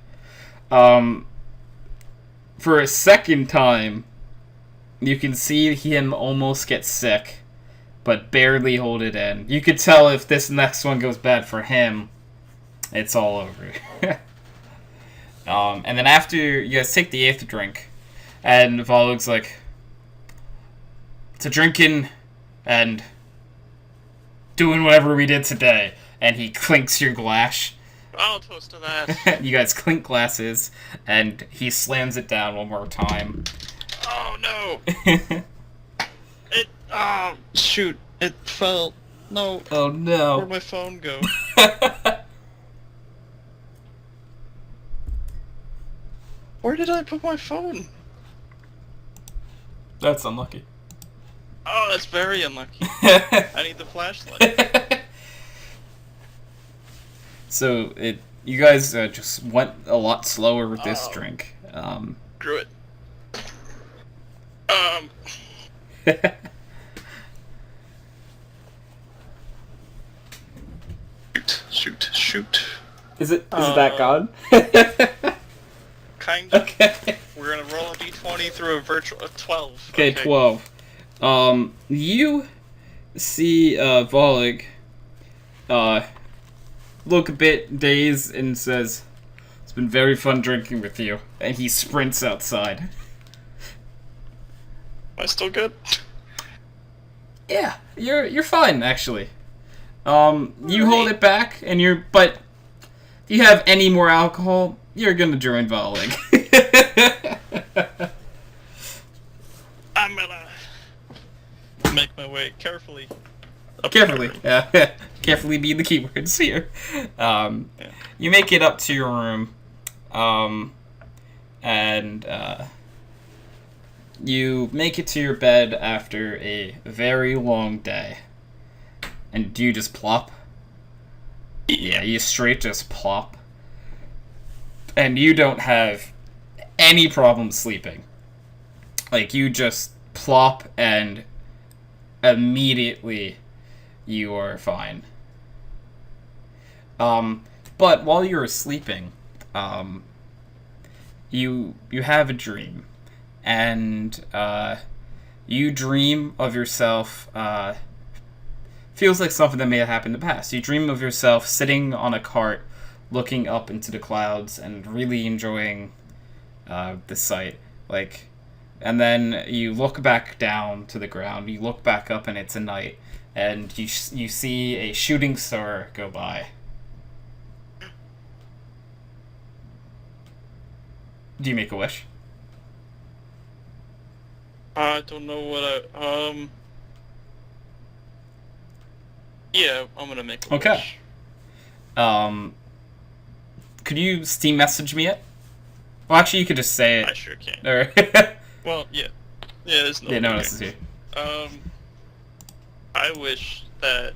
For a second time, you can see him almost get sick, but barely hold it in. You could tell if this next one goes bad for him, it's all over. And then after you guys take the 8th drink, and Volug's like, to drinking and doing whatever we did today, and he clinks your glass. I'll toast to that. You guys clink glasses, and he slams it down one more time. Oh no! Oh shoot! It fell. No. Oh no! Where'd my phone go? Where did I put my phone? That's unlucky. Oh, that's very unlucky. I need the flashlight. So you guys just went a lot slower with this drink. Screw it. Shoot. Is it that gone? Kind of. Okay. We're gonna roll a d20 through a virtual 12. Okay, 12. You see Volig look a bit dazed and says, "It's been very fun drinking with you." And he sprints outside. Am I still good? Yeah, you're fine actually. You hold it back, and but if you have any more alcohol, you're gonna join Volig. I'm gonna make my way carefully. Carefully, yeah. Carefully be the keywords here. You make it up to your room, and you make it to your bed after a very long day. And do you just plop? Yeah, you straight just plop. And you don't have any problem sleeping. Like, you just plop and immediately you are fine. But while you're sleeping, you have a dream. And you dream of yourself, feels like something that may have happened in the past. You dream of yourself sitting on a cart, looking up into the clouds and really enjoying the sight. And then you look back down to the ground. You look back up, and it's a night, and you see a shooting star go by. Do you make a wish? I don't know what yeah, I'm gonna make a wish. Could you Steam message me it? Well, actually, you could just say it. I sure can. Or Well, yeah. Yeah, there's no yeah, no one else is here. I wish that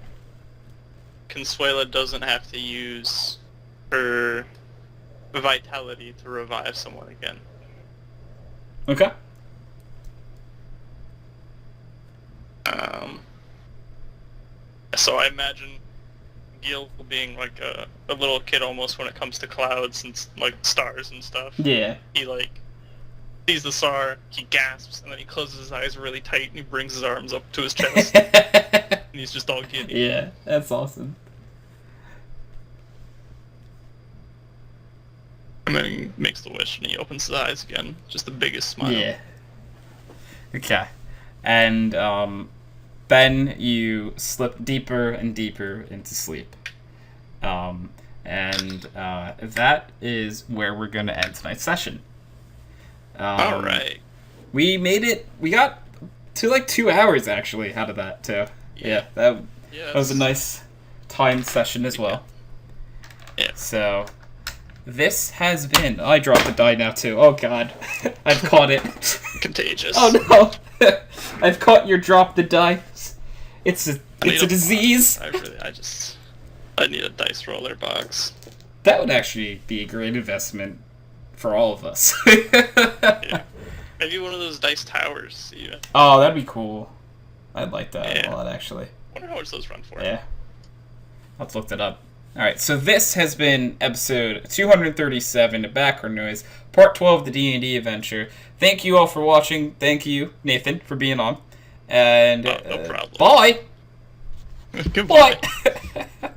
Consuela doesn't have to use her vitality to revive someone again. Okay. So I imagine Gil being like a little kid almost when it comes to clouds and like stars and stuff. Yeah. He like sees the star, he gasps, and then he closes his eyes really tight and he brings his arms up to his chest. And he's just all giddy. Yeah, that's awesome. And then he makes the wish and he opens his eyes again. Just the biggest smile. Yeah. Okay. And then you slip deeper and deeper into sleep. And that is where we're going to end tonight's session. Alright. We made it. We got to like 2 hours actually out of that too. Yeah, that was a nice timed session as well. Yeah. So this has been. I dropped the die now too. Oh god, I've caught it. Contagious. Oh no, I've caught your drop the die. It's a disease. I need a dice roller box. That would actually be a great investment for all of us. Yeah. Maybe one of those dice towers. Even. Oh, that'd be cool. I'd like that a lot, actually. I wonder how much those run for. Yeah. I'll have to look that up. Alright, so this has been episode 237 of Background Noise, part 12 of the D&D adventure. Thank you all for watching. Thank you, Nathan, for being on. And no problem. Bye! Goodbye. Bye!